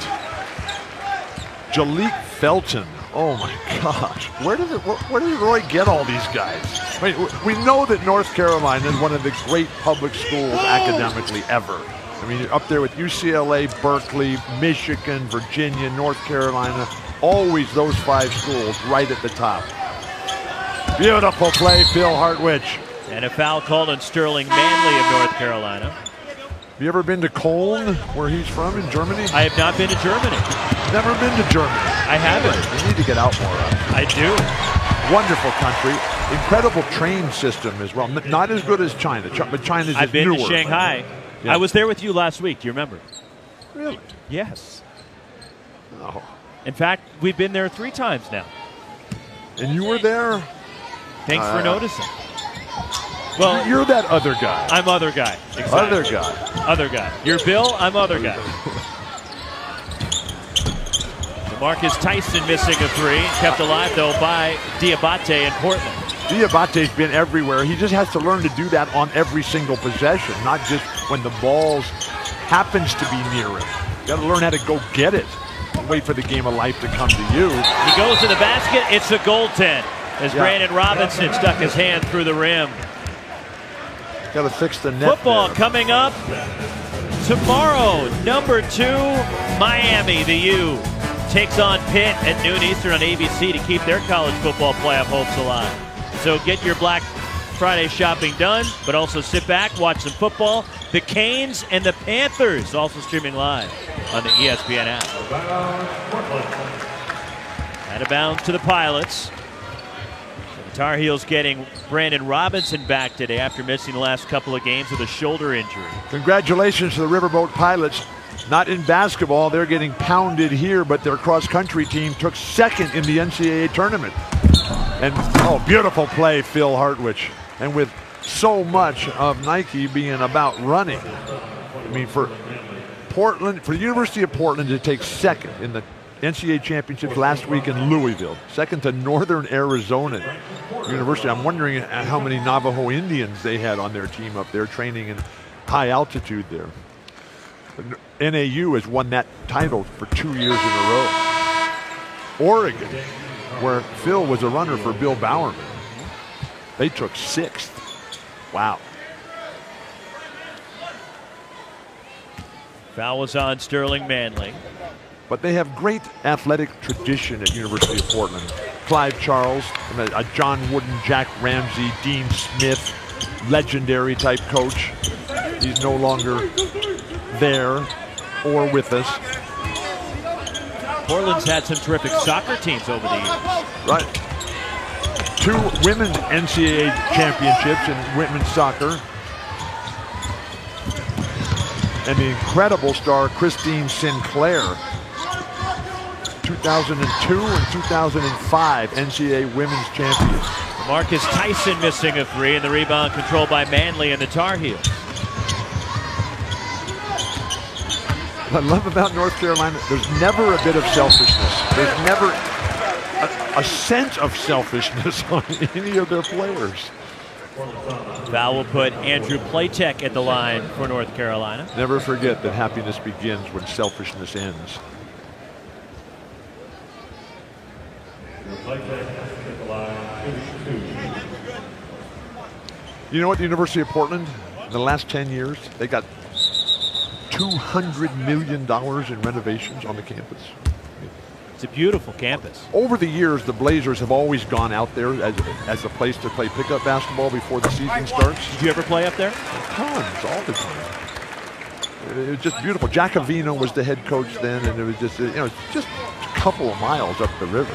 Jalik Felton. Oh my gosh. Where did Roy get all these guys? I mean, we know that North Carolina is one of the great public schools academically ever. I mean, you're up there with UCLA, Berkeley, Michigan, Virginia, North Carolina. Always those 5 schools right at the top. Beautiful play, Phil Hartwich. And a foul called on Sterling Manley of North Carolina. Have you ever been to Cologne, where he's from, in Germany? I have not been to Germany. Never been to Germany. I haven't. You need to get out more. I do. Wonderful country. Incredible train system as well. Not as good as China, but China's I've been newer. to Shanghai. Yeah. I was there with you last week. Do you remember? Really? Yes. Oh. In fact, we've been there 3 times now. And you were there? Thanks for noticing. Well, you're that other guy. I'm other guy. Exactly. Other guy. Other guy. You're Bill, I'm other guy. DeMarcus Tyson missing a 3. Kept alive, though, by Diabate in Portland. Diabate's been everywhere. He just has to learn to do that on every single possession, not just when the ball happens to be near him. You got to learn how to go get it. Wait for the game of life to come to you. He goes to the basket. It's a goaltend as Brandon Robinson stuck his hand through the rim. Got to fix the net. Football coming up tomorrow. Number 2, Miami, the U, takes on Pitt at noon Eastern on ABC to keep their college football playoff hopes alive. So get your Black Friday shopping done, but also sit back, watch some football. The Canes and the Panthers also streaming live on the ESPN app. Out of bounds to the Pilots. Tar Heels getting Brandon Robinson back today after missing the last couple of games with a shoulder injury. Congratulations to the Riverboat Pilots. Not in basketball, they're getting pounded here, but their cross-country team took second in the NCAA tournament. And, oh, beautiful play, Phil Hartwich. And with so much of Nike being about running, I mean, for Portland, for the University of Portland to take second in the NCAA championships last week in Louisville, second to Northern Arizona University. I'm wondering how many Navajo Indians they had on their team up there training in high altitude there. NAU has won that title for 2 years in a row. Oregon, where Phil was a runner for Bill Bowerman. They took 6th. Wow. Foul was on Sterling Manley. But they have great athletic tradition at University of Portland. Clive Charles, John Wooden, Jack Ramsey, Dean Smith, legendary type coach. He's no longer there or with us. Portland's had some terrific soccer teams over the years. Right. 2 women's NCAA championships in women's soccer. And the incredible star Christine Sinclair. 2002 and 2005 NCAA women's champions. Marcus Tyson missing a 3, and the rebound controlled by Manley and the Tar Heels. What I love about North Carolina, there's never a bit of selfishness. There's never a sense of selfishness on any of their players. Foul will put Andrew Platek at the line for North Carolina. Never forget that happiness begins when selfishness ends. You know what, the University of Portland, in the last 10 years, they got $200 million in renovations on the campus. It's a beautiful campus. Over the years, the Blazers have always gone out there as a place to play pickup basketball before the season starts. Did you ever play up there? Tons, all the time. It was just beautiful. Jack Avino was the head coach then, and it was just, just a couple of miles up the river.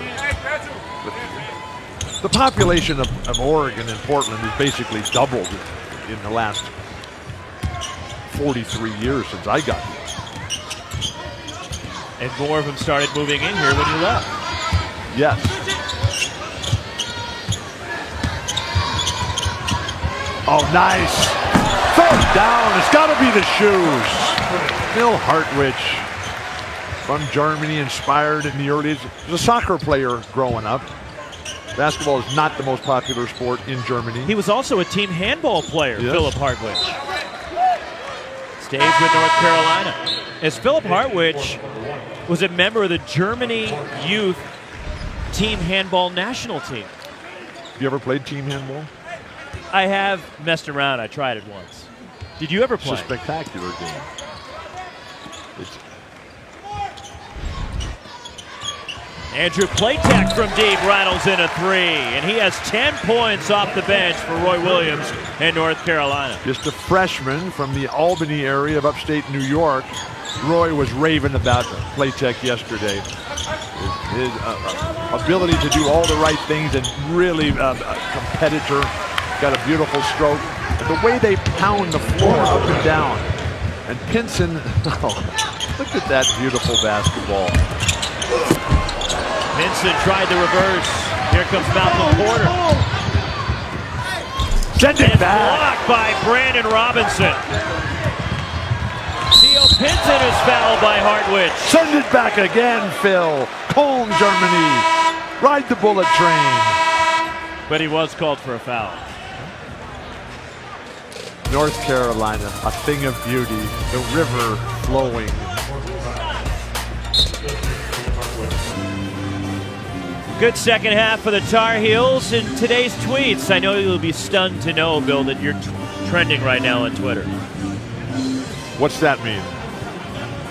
The population of Oregon and Portland has basically doubled in the last 43 years since I got here. And more of them started moving in here when you left. Yes. Oh, nice. Throws down. It's got to be the shoes. Phil Hartwich from Germany, inspired in the early days. He was a soccer player growing up. Basketball is not the most popular sport in Germany. He was also a team handball player, yes. Philip Hartwich. Stays with North Carolina. As Philip Hartwich was a member of the Germany youth team handball national team. You ever played team handball? I have messed around. I tried it once. Did you ever play? It's a spectacular game. Andrew Platek from deep rattles in a 3, and he has 10 points off the bench for Roy Williams in North Carolina. Just a freshman from the Albany area of upstate New York. Roy was raving about Platek yesterday. His ability to do all the right things and really a competitor. Got a beautiful stroke. And the way they pound the floor up and down. And Pinson, look at that beautiful basketball. Pinson tried the reverse. Here comes Malcolm Porter. Send it back. Blocked by Brandon Robinson. Theo Pinson is fouled by Hartwich. Send it back again, Phil. Cologne, Germany. Ride the bullet train. But he was called for a foul. North Carolina, a thing of beauty. The river flowing. Good second half for the Tar Heels. In today's tweets, I know you'll be stunned to know, Bill, that you're trending right now on Twitter. What's that mean?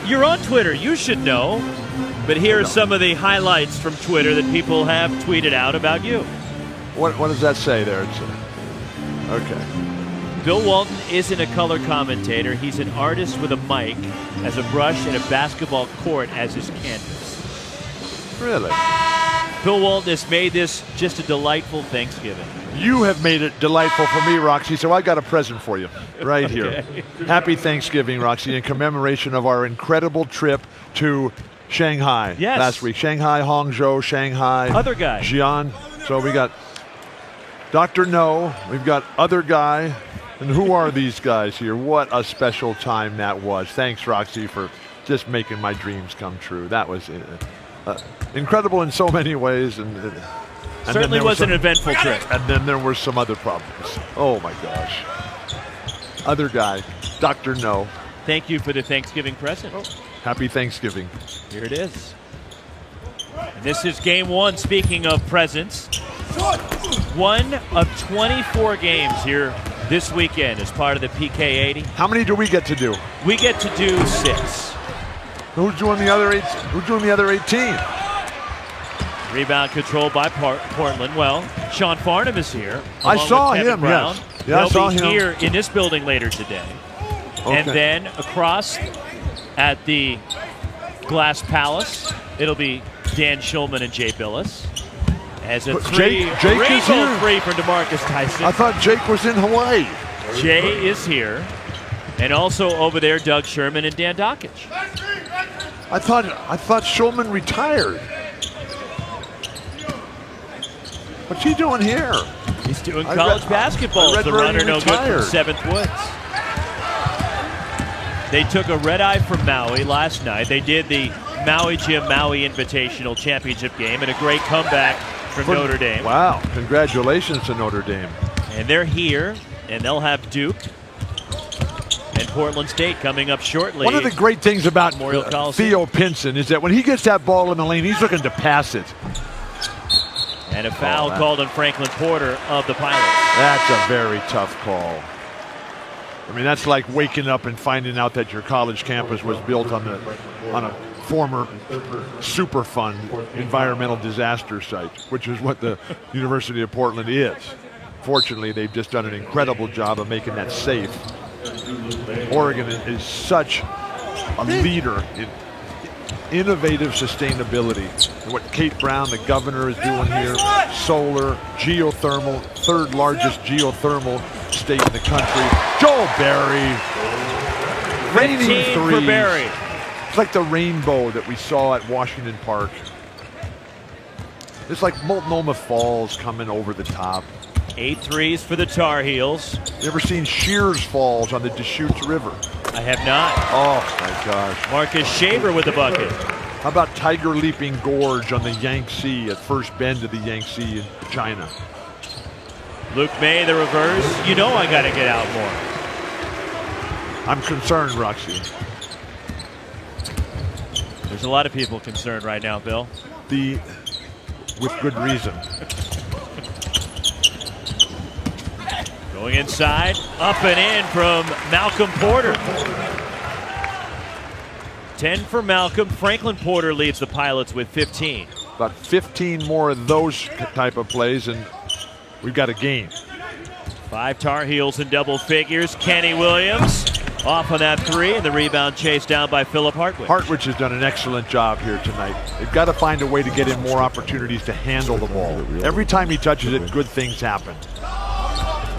You're on Twitter. You should know. But here are some of the highlights from Twitter that people have tweeted out about you. What does that say there? Okay. Bill Walton isn't a color commentator. He's an artist with a mic, as a brush, and a basketball court as his canvas. Really? Bill Walton has made this just a delightful Thanksgiving. You have made it delightful for me, Roxy, so I got a present for you right here. Happy Thanksgiving, Roxy, in commemoration of our incredible trip to Shanghai last week. Shanghai, Hangzhou, Shanghai. Other guy. Xi'an. So we got Dr. No, we've got Other Guy. And who are these guys here? What a special time that was. Thanks, Roxy, for just making my dreams come true. That was incredible in so many ways. And certainly was an eventful trip. And then there were some other problems. Oh, my gosh. Other Guy, Dr. No. Thank you for the Thanksgiving present. Happy Thanksgiving. Here it is. And this is game one, speaking of presents. 1 of 24 games here this weekend as part of the PK80. How many do we get to do? We get to do 6. Who's doing the other 8? Who's doing the other 18? Rebound controlled by Portland. Well, Sean Farnham is here. I saw Kevin him, Brown. yes. Yeah, I saw They'll be him. here in this building later today. Okay. And then across at the Glass Palace, it'll be Dan Schulman and Jay Billis. As a Jake is here. three for DeMarcus Tyson. I thought Jake was in Hawaii. Jay is here. And also over there, Doug Sherman and Dan Dockich. I thought Schulman retired. What's he doing here? He's doing college basketball as the runner no good from 7th Woods. They took a red eye from Maui last night. They did the Maui Jim Maui Invitational Championship game and a great comeback from Notre Dame. Wow, congratulations to Notre Dame. And they're here, and they'll have Duke and Portland State coming up shortly. One of the great things about Memorial Coliseum. Theo Pinson is that when he gets that ball in the lane, he's looking to pass it. And a foul called on Franklin Porter of the Pilots. That's a very tough call. I mean, that's like waking up and finding out that your college campus was built on a former Superfund environmental disaster site, which is what the University of Portland is. Fortunately, they've just done an incredible job of making that safe. Oregon is such a leader in innovative sustainability. And what Kate Brown, the governor, is doing here, solar, geothermal, 3rd largest geothermal state in the country. Joel Berry, raining 15 threes. for Berry. It's like the rainbow that we saw at Washington Park. It's like Multnomah Falls coming over the top. 8 threes for the Tar Heels. You ever seen Shears Falls on the Deschutes River? I have not. Oh my gosh. Marcus Shaver with the bucket. How about Tiger Leaping Gorge on the Yangtze at first bend of the Yangtze in China? Luke May, the reverse. You know I got to get out more. I'm concerned, Roxy. There's a lot of people concerned right now, Bill. With good reason. Going inside, up and in from Malcolm Porter. 10 for Malcolm. Franklin Porter leads the Pilots with 15. About 15 more of those type of plays, and we've got a game. 5 Tar Heels in double figures. Kenny Williams off on that 3, and the rebound chased down by Philip Hartwich. Hartwich has done an excellent job here tonight. They've got to find a way to get him more opportunities to handle the ball. Every time he touches it, good things happen.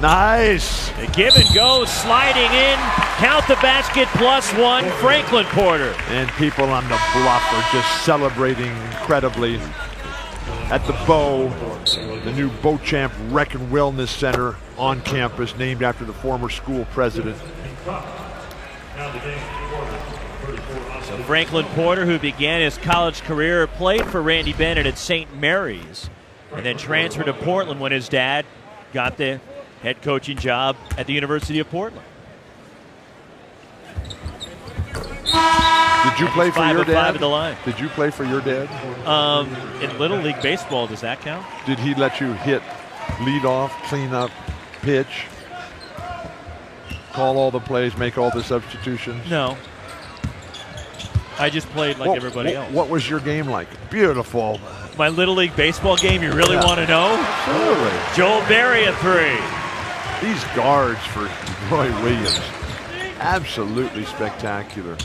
Nice. The give and go, sliding in. Count the basket, +1, Franklin Porter. And people on the bluff are just celebrating incredibly. At the Bow, the new Beauchamp Rec and Wellness Center on campus, named after the former school president. So Franklin Porter, who began his college career, played for Randy Bennett at St. Mary's, and then transferred to Portland when his dad got the head coaching job at the University of Portland. Did you play for your 5 of 5 dad? at the line. Did you play for your dad? In Little League Baseball, does that count? Did he let you hit, lead off, clean up, pitch, call all the plays, make all the substitutions? No. I just played like everybody else. What was your game like? Beautiful. My Little League Baseball game, you really want to know? Absolutely. Joel Berry a 3. These guards for Roy Williams, absolutely spectacular.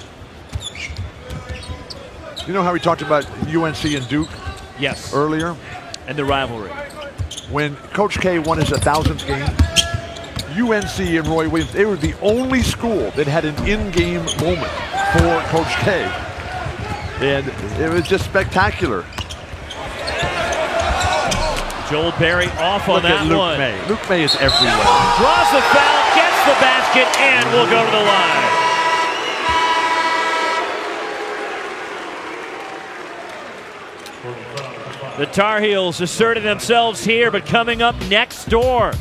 You know how we talked about UNC and Duke Yes. earlier? And the rivalry. When Coach K won his 1,000th game, UNC and Roy Williams, they were the only school that had an in-game moment for Coach K. And it was just spectacular. Joel Berry off on Look that at Luke one. May. Luke May is everywhere. Draws the foul, gets the basket, and will go to the line. The Tar Heels asserted themselves here, but coming up next door,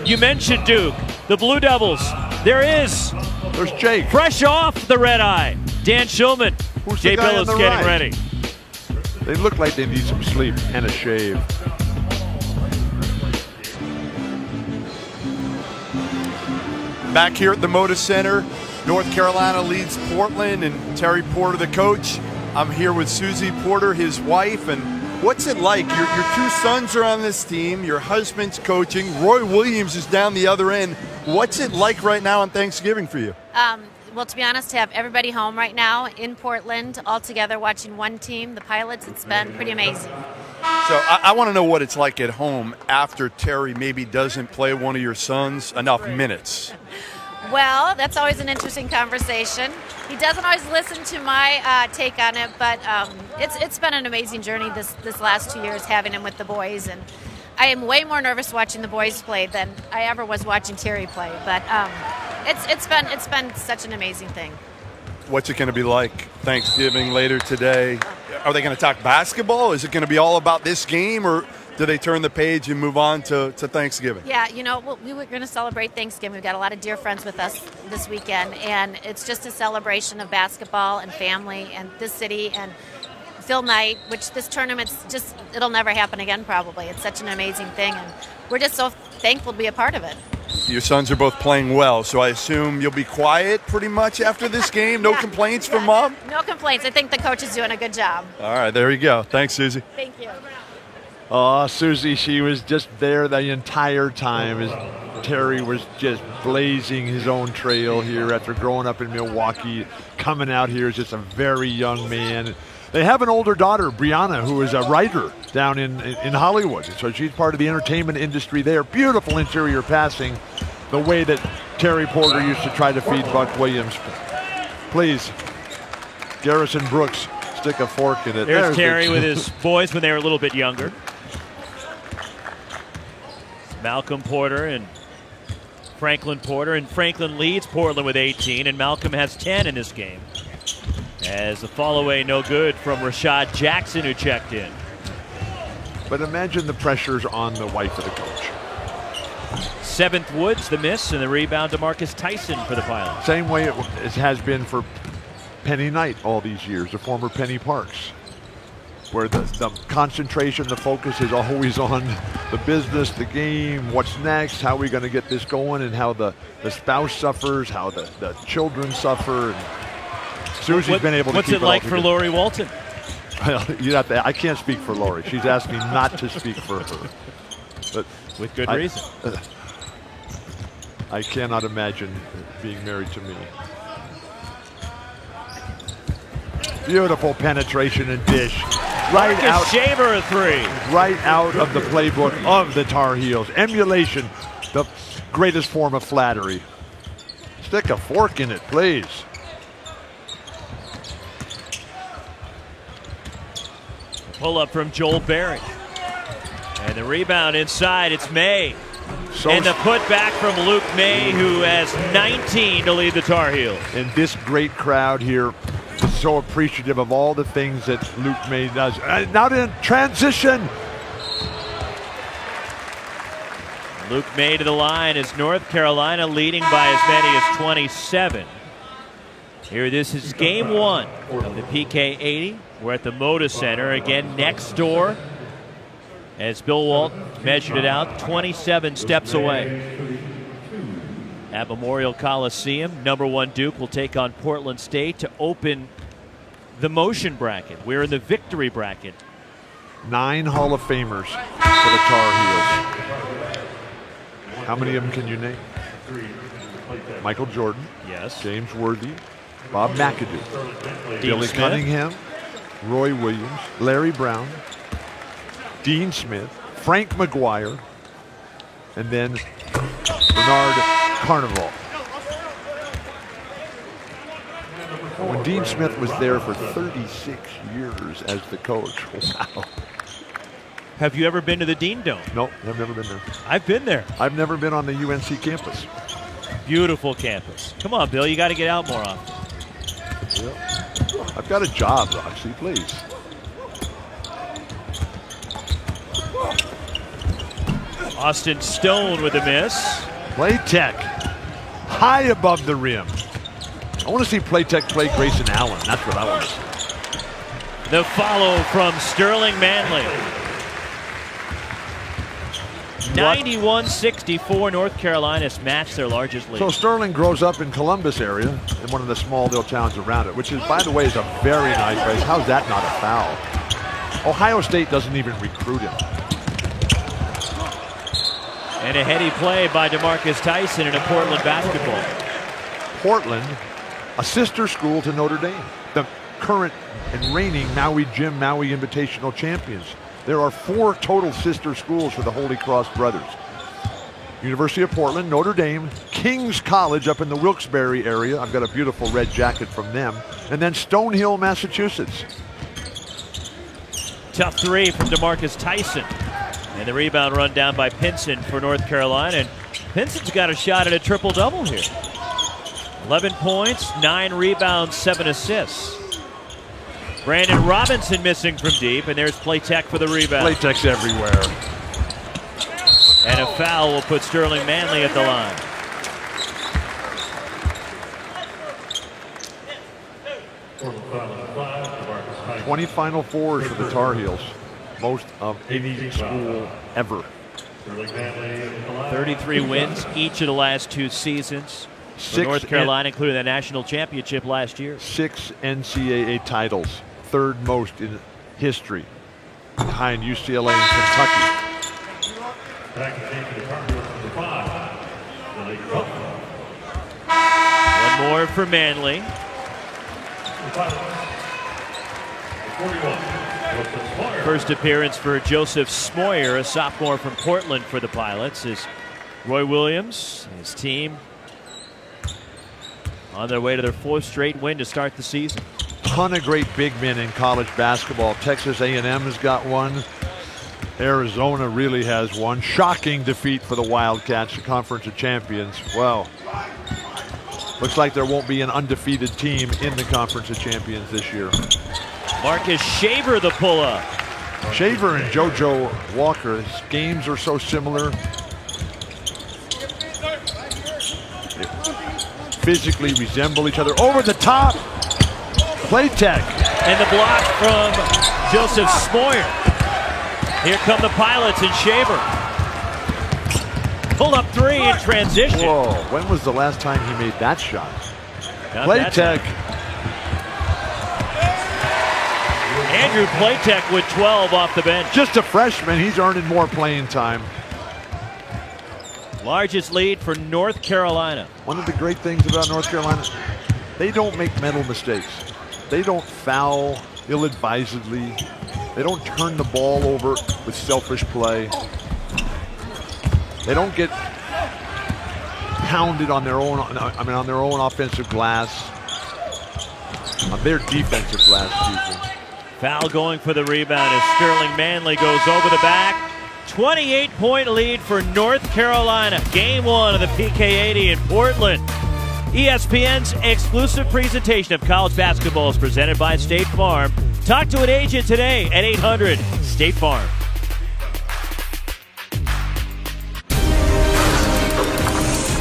you mentioned Duke, the Blue Devils. There's Jake. Fresh off the red eye, Dan Schulman. Who's the Jay guy on Billis the getting right? ready. They look like they need some sleep and a shave. Back here at the Moda Center, North Carolina leads Portland, and Terry Porter, the coach. I'm here with Susie Porter, his wife, and what's it like? Your two sons are on this team, your husband's coaching, Roy Williams is down the other end. What's it like right now on Thanksgiving for you? Well, to be honest, to have everybody home right now in Portland, all together watching one team, the Pilots, it's been pretty amazing. So I want to know what it's like at home after Terry maybe doesn't play one of your sons enough minutes. Well, that's always an interesting conversation. He doesn't always listen to my take on it, but it's been an amazing journey this last 2 years having him with the boys, and I am way more nervous watching the boys play than I ever was watching Terry play. But it's been such an amazing thing. What's it going to be like Thanksgiving later today? Are they going to talk basketball? Is it going to be all about this game, or do they turn the page and move on to Thanksgiving? Yeah, we were going to celebrate Thanksgiving. We've got a lot of dear friends with us this weekend, and it's just a celebration of basketball and family and this city and Phil Knight, which this tournament's just, it'll never happen again probably. It's such an amazing thing, and we're just so thankful to be a part of it. Your sons are both playing well, so I assume you'll be quiet pretty much after this game? No complaints from Mom? No complaints. I think the coach is doing a good job. All right, there you go. Thanks, Susie. Thank you. Oh, Susie, she was just there the entire time as Terry was just blazing his own trail here after growing up in Milwaukee, coming out here as just a very young man. They have an older daughter, Brianna, who is a writer down in Hollywood. So she's part of the entertainment industry there. Beautiful interior passing, the way that Terry Porter used to try to feed Buck Williams. Please, Garrison Brooks, stick a fork in it. There's Terry with his boys when they were a little bit younger. Malcolm Porter and Franklin Porter, and Franklin leads Portland with 18, and Malcolm has 10 in this game. As the fall away no good from Rashad Jackson, who checked in. But imagine the pressures on the wife of the coach. Seventh Woods, the miss, and the rebound to Marcus Tyson for the Pilots. Same way it has been for Penny Knight all these years, the former Penny Parks, where the concentration, the focus is always on the business, the game, what's next, how are we going to get this going, and how the spouse suffers, how the children suffer. And Susie's been able to What's keep it like all for Lori Walton? Well, I can't speak for Lori. She's asked me not to speak for her. But with good reason. I cannot imagine being married to me. Beautiful penetration and dish. Right out. Shaver a three. Right out of the playbook of the Tar Heels. Emulation, the greatest form of flattery. Stick a fork in it, please. Pull up from Joel Berry. And the rebound inside, it's May. And the putback from Luke May, who has 19 to lead the Tar Heels. And this great crowd here is so appreciative of all the things that Luke May does. Now in transition. Luke May to the line as North Carolina leading by as many as 27. Here, this is game one of the PK 80. We're at the Moda Center again next door. As Bill Walton measured it out, 27 steps away. At Memorial Coliseum, #1 Duke will take on Portland State to open the motion bracket. We're in the victory bracket. 9 Hall of Famers for the Tar Heels. How many of them can you name? Michael Jordan. Yes. James Worthy. Bob McAdoo. Billy Smith. Cunningham. Roy Williams. Larry Brown. Dean Smith. Frank McGuire. And then Bernard Carnival. When Dean Smith was there for 36 years as the coach. Wow. Have you ever been to the Dean Dome? Nope, I've never been there. I've been there. I've never been on the UNC campus. Beautiful campus. Come on, Bill, you got to get out more often. Yeah. I've got a job, Roxy, please. Austin Stone with a miss. Playtech, high above the rim. I want to see Playtech play Grayson Allen. That's what I want to see. The follow from Sterling Manley. 91-64, North Carolina's matched their largest lead. So Sterling grows up in Columbus area, in one of the small little towns around it, which is, by the way, is a very nice place. How's that not a foul? Ohio State doesn't even recruit him. And a heady play by DeMarcus Tyson in a Portland basketball. Portland, a sister school to Notre Dame, the current and reigning Maui Jim Maui Invitational champions. There are 4 total sister schools for the Holy Cross brothers. University of Portland, Notre Dame, King's College up in the Wilkes-Barre area. I've got a beautiful red jacket from them. And then Stonehill, Massachusetts. Tough three from DeMarcus Tyson. And the rebound run down by Pinson for North Carolina. And Pinson's got a shot at a triple-double here. 11 points, 9 rebounds, 7 assists. Brandon Robinson missing from deep, and there's Playtech for the rebound. Playtech's everywhere. And a foul will put Sterling Manley at the line. – 20 Final Fours for the Tar Heels. Most of any school ever. 33 wins each of the last 2 seasons. For North Carolina, including the national championship last year. 6 NCAA titles, 3rd most in history, behind UCLA and Kentucky. One more for Manley. First appearance for Joseph Smoyer, a sophomore from Portland for the Pilots, is Roy Williams, his team on their way to their 4th straight win to start the season. Ton of great big men in college basketball. Texas A&M has got one. Arizona really has one. Shocking defeat for the Wildcats, the Conference of Champions. Well, looks like there won't be an undefeated team in the Conference of Champions this year. Marcus Shaver the pull-up. Shaver and JoJo Walker, his games are so similar. Physically resemble each other. Over the top, Playtech. And the block from Joseph Smoyer. Here come the Pilots and Shaver. Pull up 3 in transition. Whoa, when was the last time he made that shot? Playtech. Andrew Playtech with 12 off the bench. Just a freshman, he's earning more playing time. Largest lead for North Carolina. One of the great things about North Carolina, they don't make mental mistakes. They don't foul ill-advisedly. They don't turn the ball over with selfish play. They don't get pounded on their own, on their own offensive glass, on their defensive glass, excuse me. Foul going for the rebound as Sterling Manley goes over the back. 28-point lead for North Carolina. Game 1 of the PK80 in Portland. ESPN's exclusive presentation of college basketball is presented by State Farm. Talk to an agent today at 800-STATE-FARM.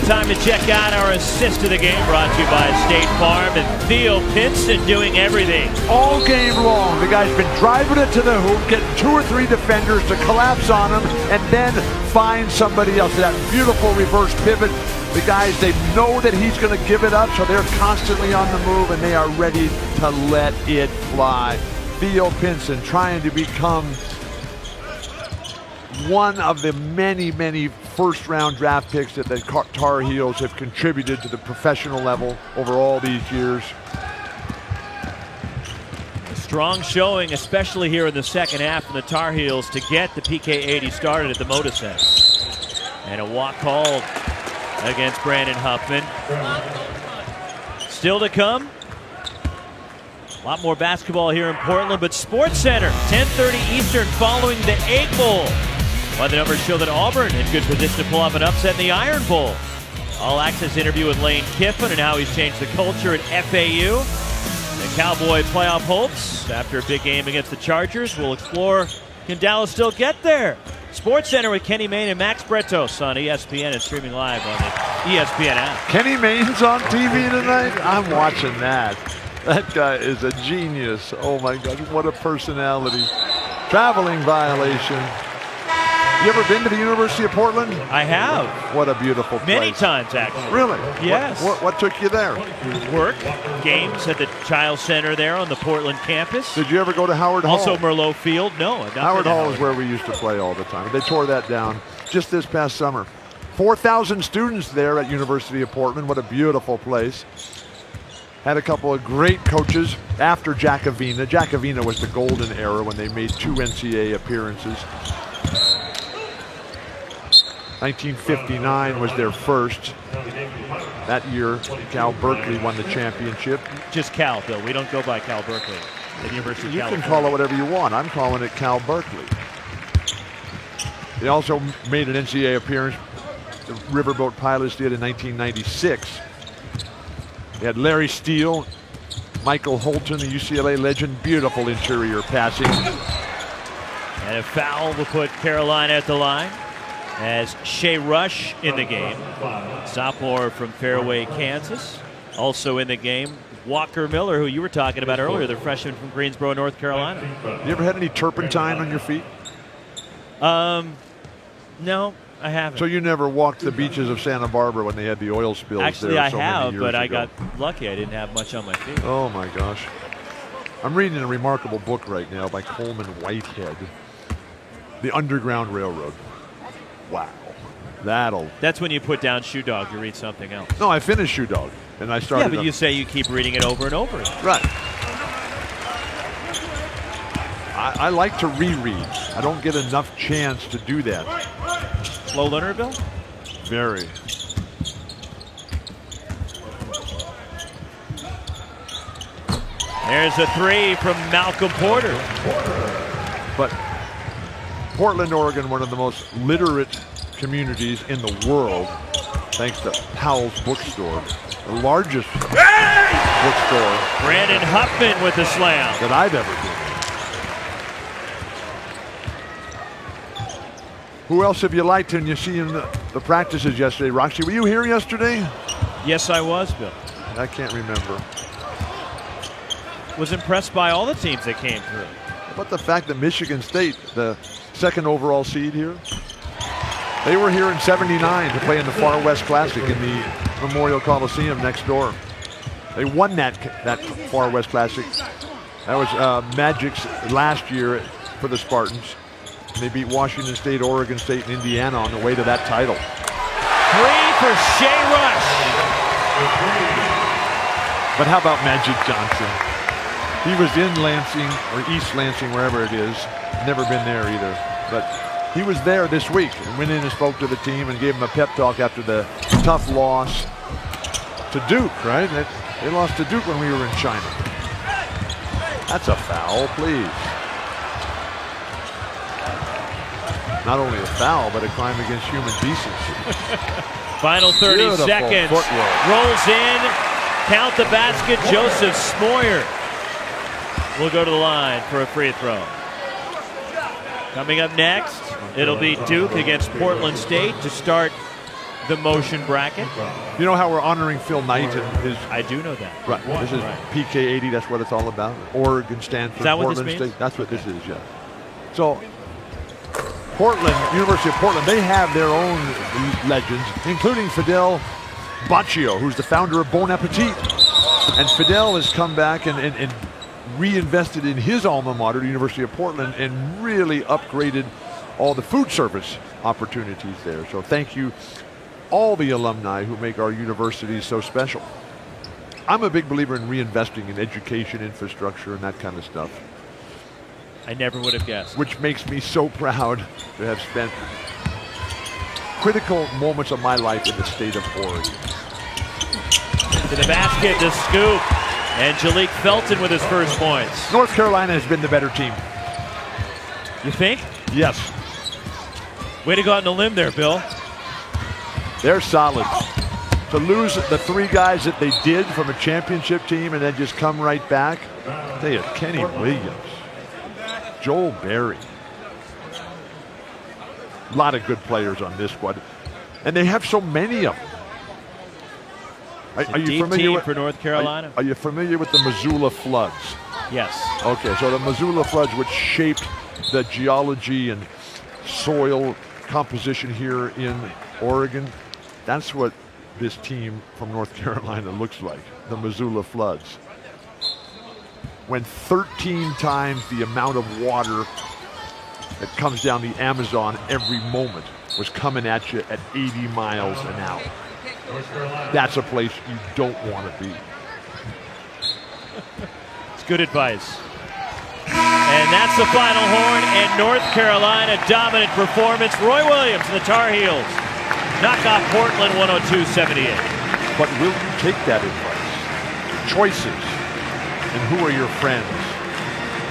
Time to check out our assist of the game, brought to you by State Farm, and Theo Pinson doing everything. All game long, the guy's been driving it to the hoop, getting 2 or 3 defenders to collapse on him, and then find somebody else. That beautiful reverse pivot. The guys, they know that he's going to give it up, so they're constantly on the move, and they are ready to let it fly. Theo Pinson trying to become one of the many, many first-round draft picks that the Tar Heels have contributed to the professional level over all these years. A strong showing, especially here in the second half from the Tar Heels, to get the PK80 started at the Moda Center. And a walk called against Brandon Huffman. Still to come. A lot more basketball here in Portland, but Sports Center, 10:30 Eastern, following the Egg Bowl. While the numbers show that Auburn in good position to pull off an upset in the Iron Bowl. All-access interview with Lane Kiffin and how he's changed the culture at FAU. The Cowboy playoff hopes after a big game against the Chargers. We'll explore, can Dallas still get there? Sports Center with Kenny Mayne and Max Bretos on ESPN and streaming live on the ESPN app. Kenny Mayne's on TV tonight? I'm watching that. That guy is a genius. Oh my God, what a personality. Traveling violation. You ever been to the University of Portland? I have. What a beautiful place. Many times, actually. Really? Yes. What took you there? Work, games at the Child Center there on the Portland campus. Did you ever go to Howard Hall? Also Merlot Field. No, I've not Howard been to Hall is where we used to play all the time. They tore that down just this past summer. 4,000 students there at University of Portland. What a beautiful place. Had a couple of great coaches after Jack Avina. Jack Avina was the golden era when they made 2 NCAA appearances. 1959 was their first. That year, Cal Berkeley won the championship. Just Cal, Bill. We don't go by Cal Berkeley. The University of You California. can call it whatever you want. I'm calling it Cal Berkeley. They also made an NCAA appearance. The Riverboat Pilots did in 1996. They had Larry Steele, Michael Holton, the UCLA legend. Beautiful interior passing. And a foul will put Carolina at the line as Shea Rush in the game. Sophomore from Fairway, Kansas. Also in the game, Walker Miller, who you were talking about earlier, the freshman from Greensboro, North Carolina. You ever had any turpentine on your feet? No, I haven't. So you never walked the beaches of Santa Barbara when they had the oil spills Actually, there I so many have, years but I ago. got lucky. I didn't have much on my feet. Oh my gosh. I'm reading a remarkable book right now by Coleman Whitehead. The Underground Railroad. Wow. That's when you put down Shoe Dog, you read something else. No, I finished Shoe Dog, and I started. Yeah, but you say you keep reading it over and over again. Right. I like to reread. I don't get enough chance to do that. Slow learner, Bill? Very. There's a 3 from Malcolm Porter. But Portland, Oregon, one of the most literate communities in the world, thanks to Powell's Bookstore, the largest bookstore Brandon Huffman with the slam that I've ever been. Who else have you liked when you see in the practices yesterday? Roxy, were you here yesterday? Yes, I was, Bill. I can't remember. Was impressed by all the teams that came through. But the fact that Michigan State, the second overall seed here, they were here in '79 to play in the Far West Classic in the Memorial Coliseum next door. They won that Far West Classic. That was Magic's last year for the Spartans. And they beat Washington State, Oregon State, and Indiana on the way to that title. 3 for Shea Rush. But how about Magic Johnson? He was in Lansing, or East Lansing, wherever it is. Never been there either. But he was there this week and went in and spoke to the team and gave them a pep talk after the tough loss to Duke, right? They lost to Duke when we were in China. That's a foul, please. Not only a foul, but a crime against human decency. Final 30 Beautiful seconds. footwork. Rolls in. Count the basket. Joseph Smoyer will go to the line for a free throw. Coming up next, it'll be Duke against Portland State to start the motion bracket. You know how we're honoring Phil Knight and his... I do know that. Right. This is PK 80. That's what it's all about. Oregon, Stanford, Is that what Portland this means? State. That's what this is, yeah. So, Portland, University of Portland, they have their own legends, including Fidel Baccio, who's the founder of Bon Appetit. And Fidel has come back and reinvested in his alma mater, the University of Portland, and really upgraded all the food service opportunities there. So thank you, all the alumni who make our universities so special. I'm a big believer in reinvesting in education, infrastructure, and that kind of stuff. I never would have guessed. Which makes me so proud to have spent critical moments of my life in the state of Oregon. To the basket, the scoop. And Jalik Felton with his first points. North Carolina has been the better team. You think? Yes. Way to go out on a limb there, Bill. They're solid. To lose the 3 guys that they did from a championship team and then just come right back. I tell you, Kenny Williams, Joel Berry. A lot of good players on this squad. And they have so many of them. Are you familiar with for North Carolina? Are you familiar with the Missoula floods? Yes. Okay, so the Missoula floods, which shaped the geology and soil composition here in Oregon. That's what this team from North Carolina looks like, the Missoula Floods. When 13 times the amount of water that comes down the Amazon every moment was coming at you at 80 miles an hour. That's a place you don't want to be. It's good advice. And that's the final horn, and North Carolina dominant performance. Roy Williams and the Tar Heels knock off Portland 102-78. But will you take that advice? Choices. And who are your friends?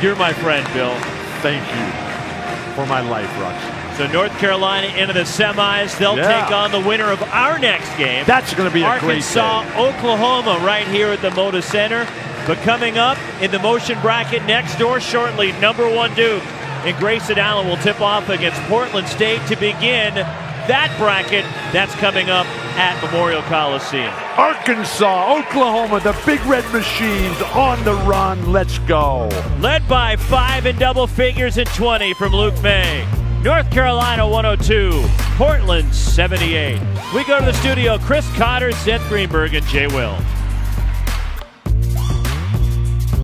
You're my friend, Bill. Thank you for my life, Roxy. So North Carolina into the semis. They'll take on the winner of our next game. That's going to be a great day. Arkansas, Oklahoma, right here at the Moda Center. But coming up in the motion bracket next door shortly, #1 Duke and Grayson Allen will tip off against Portland State to begin that bracket. That's coming up at Memorial Coliseum. Arkansas, Oklahoma, the Big Red Machines on the run. Let's go. Led by 5 in double figures and 20 from Luke May. North Carolina 102, Portland 78. We go to the studio, Chris Cotter, Seth Greenberg, and Jay Will.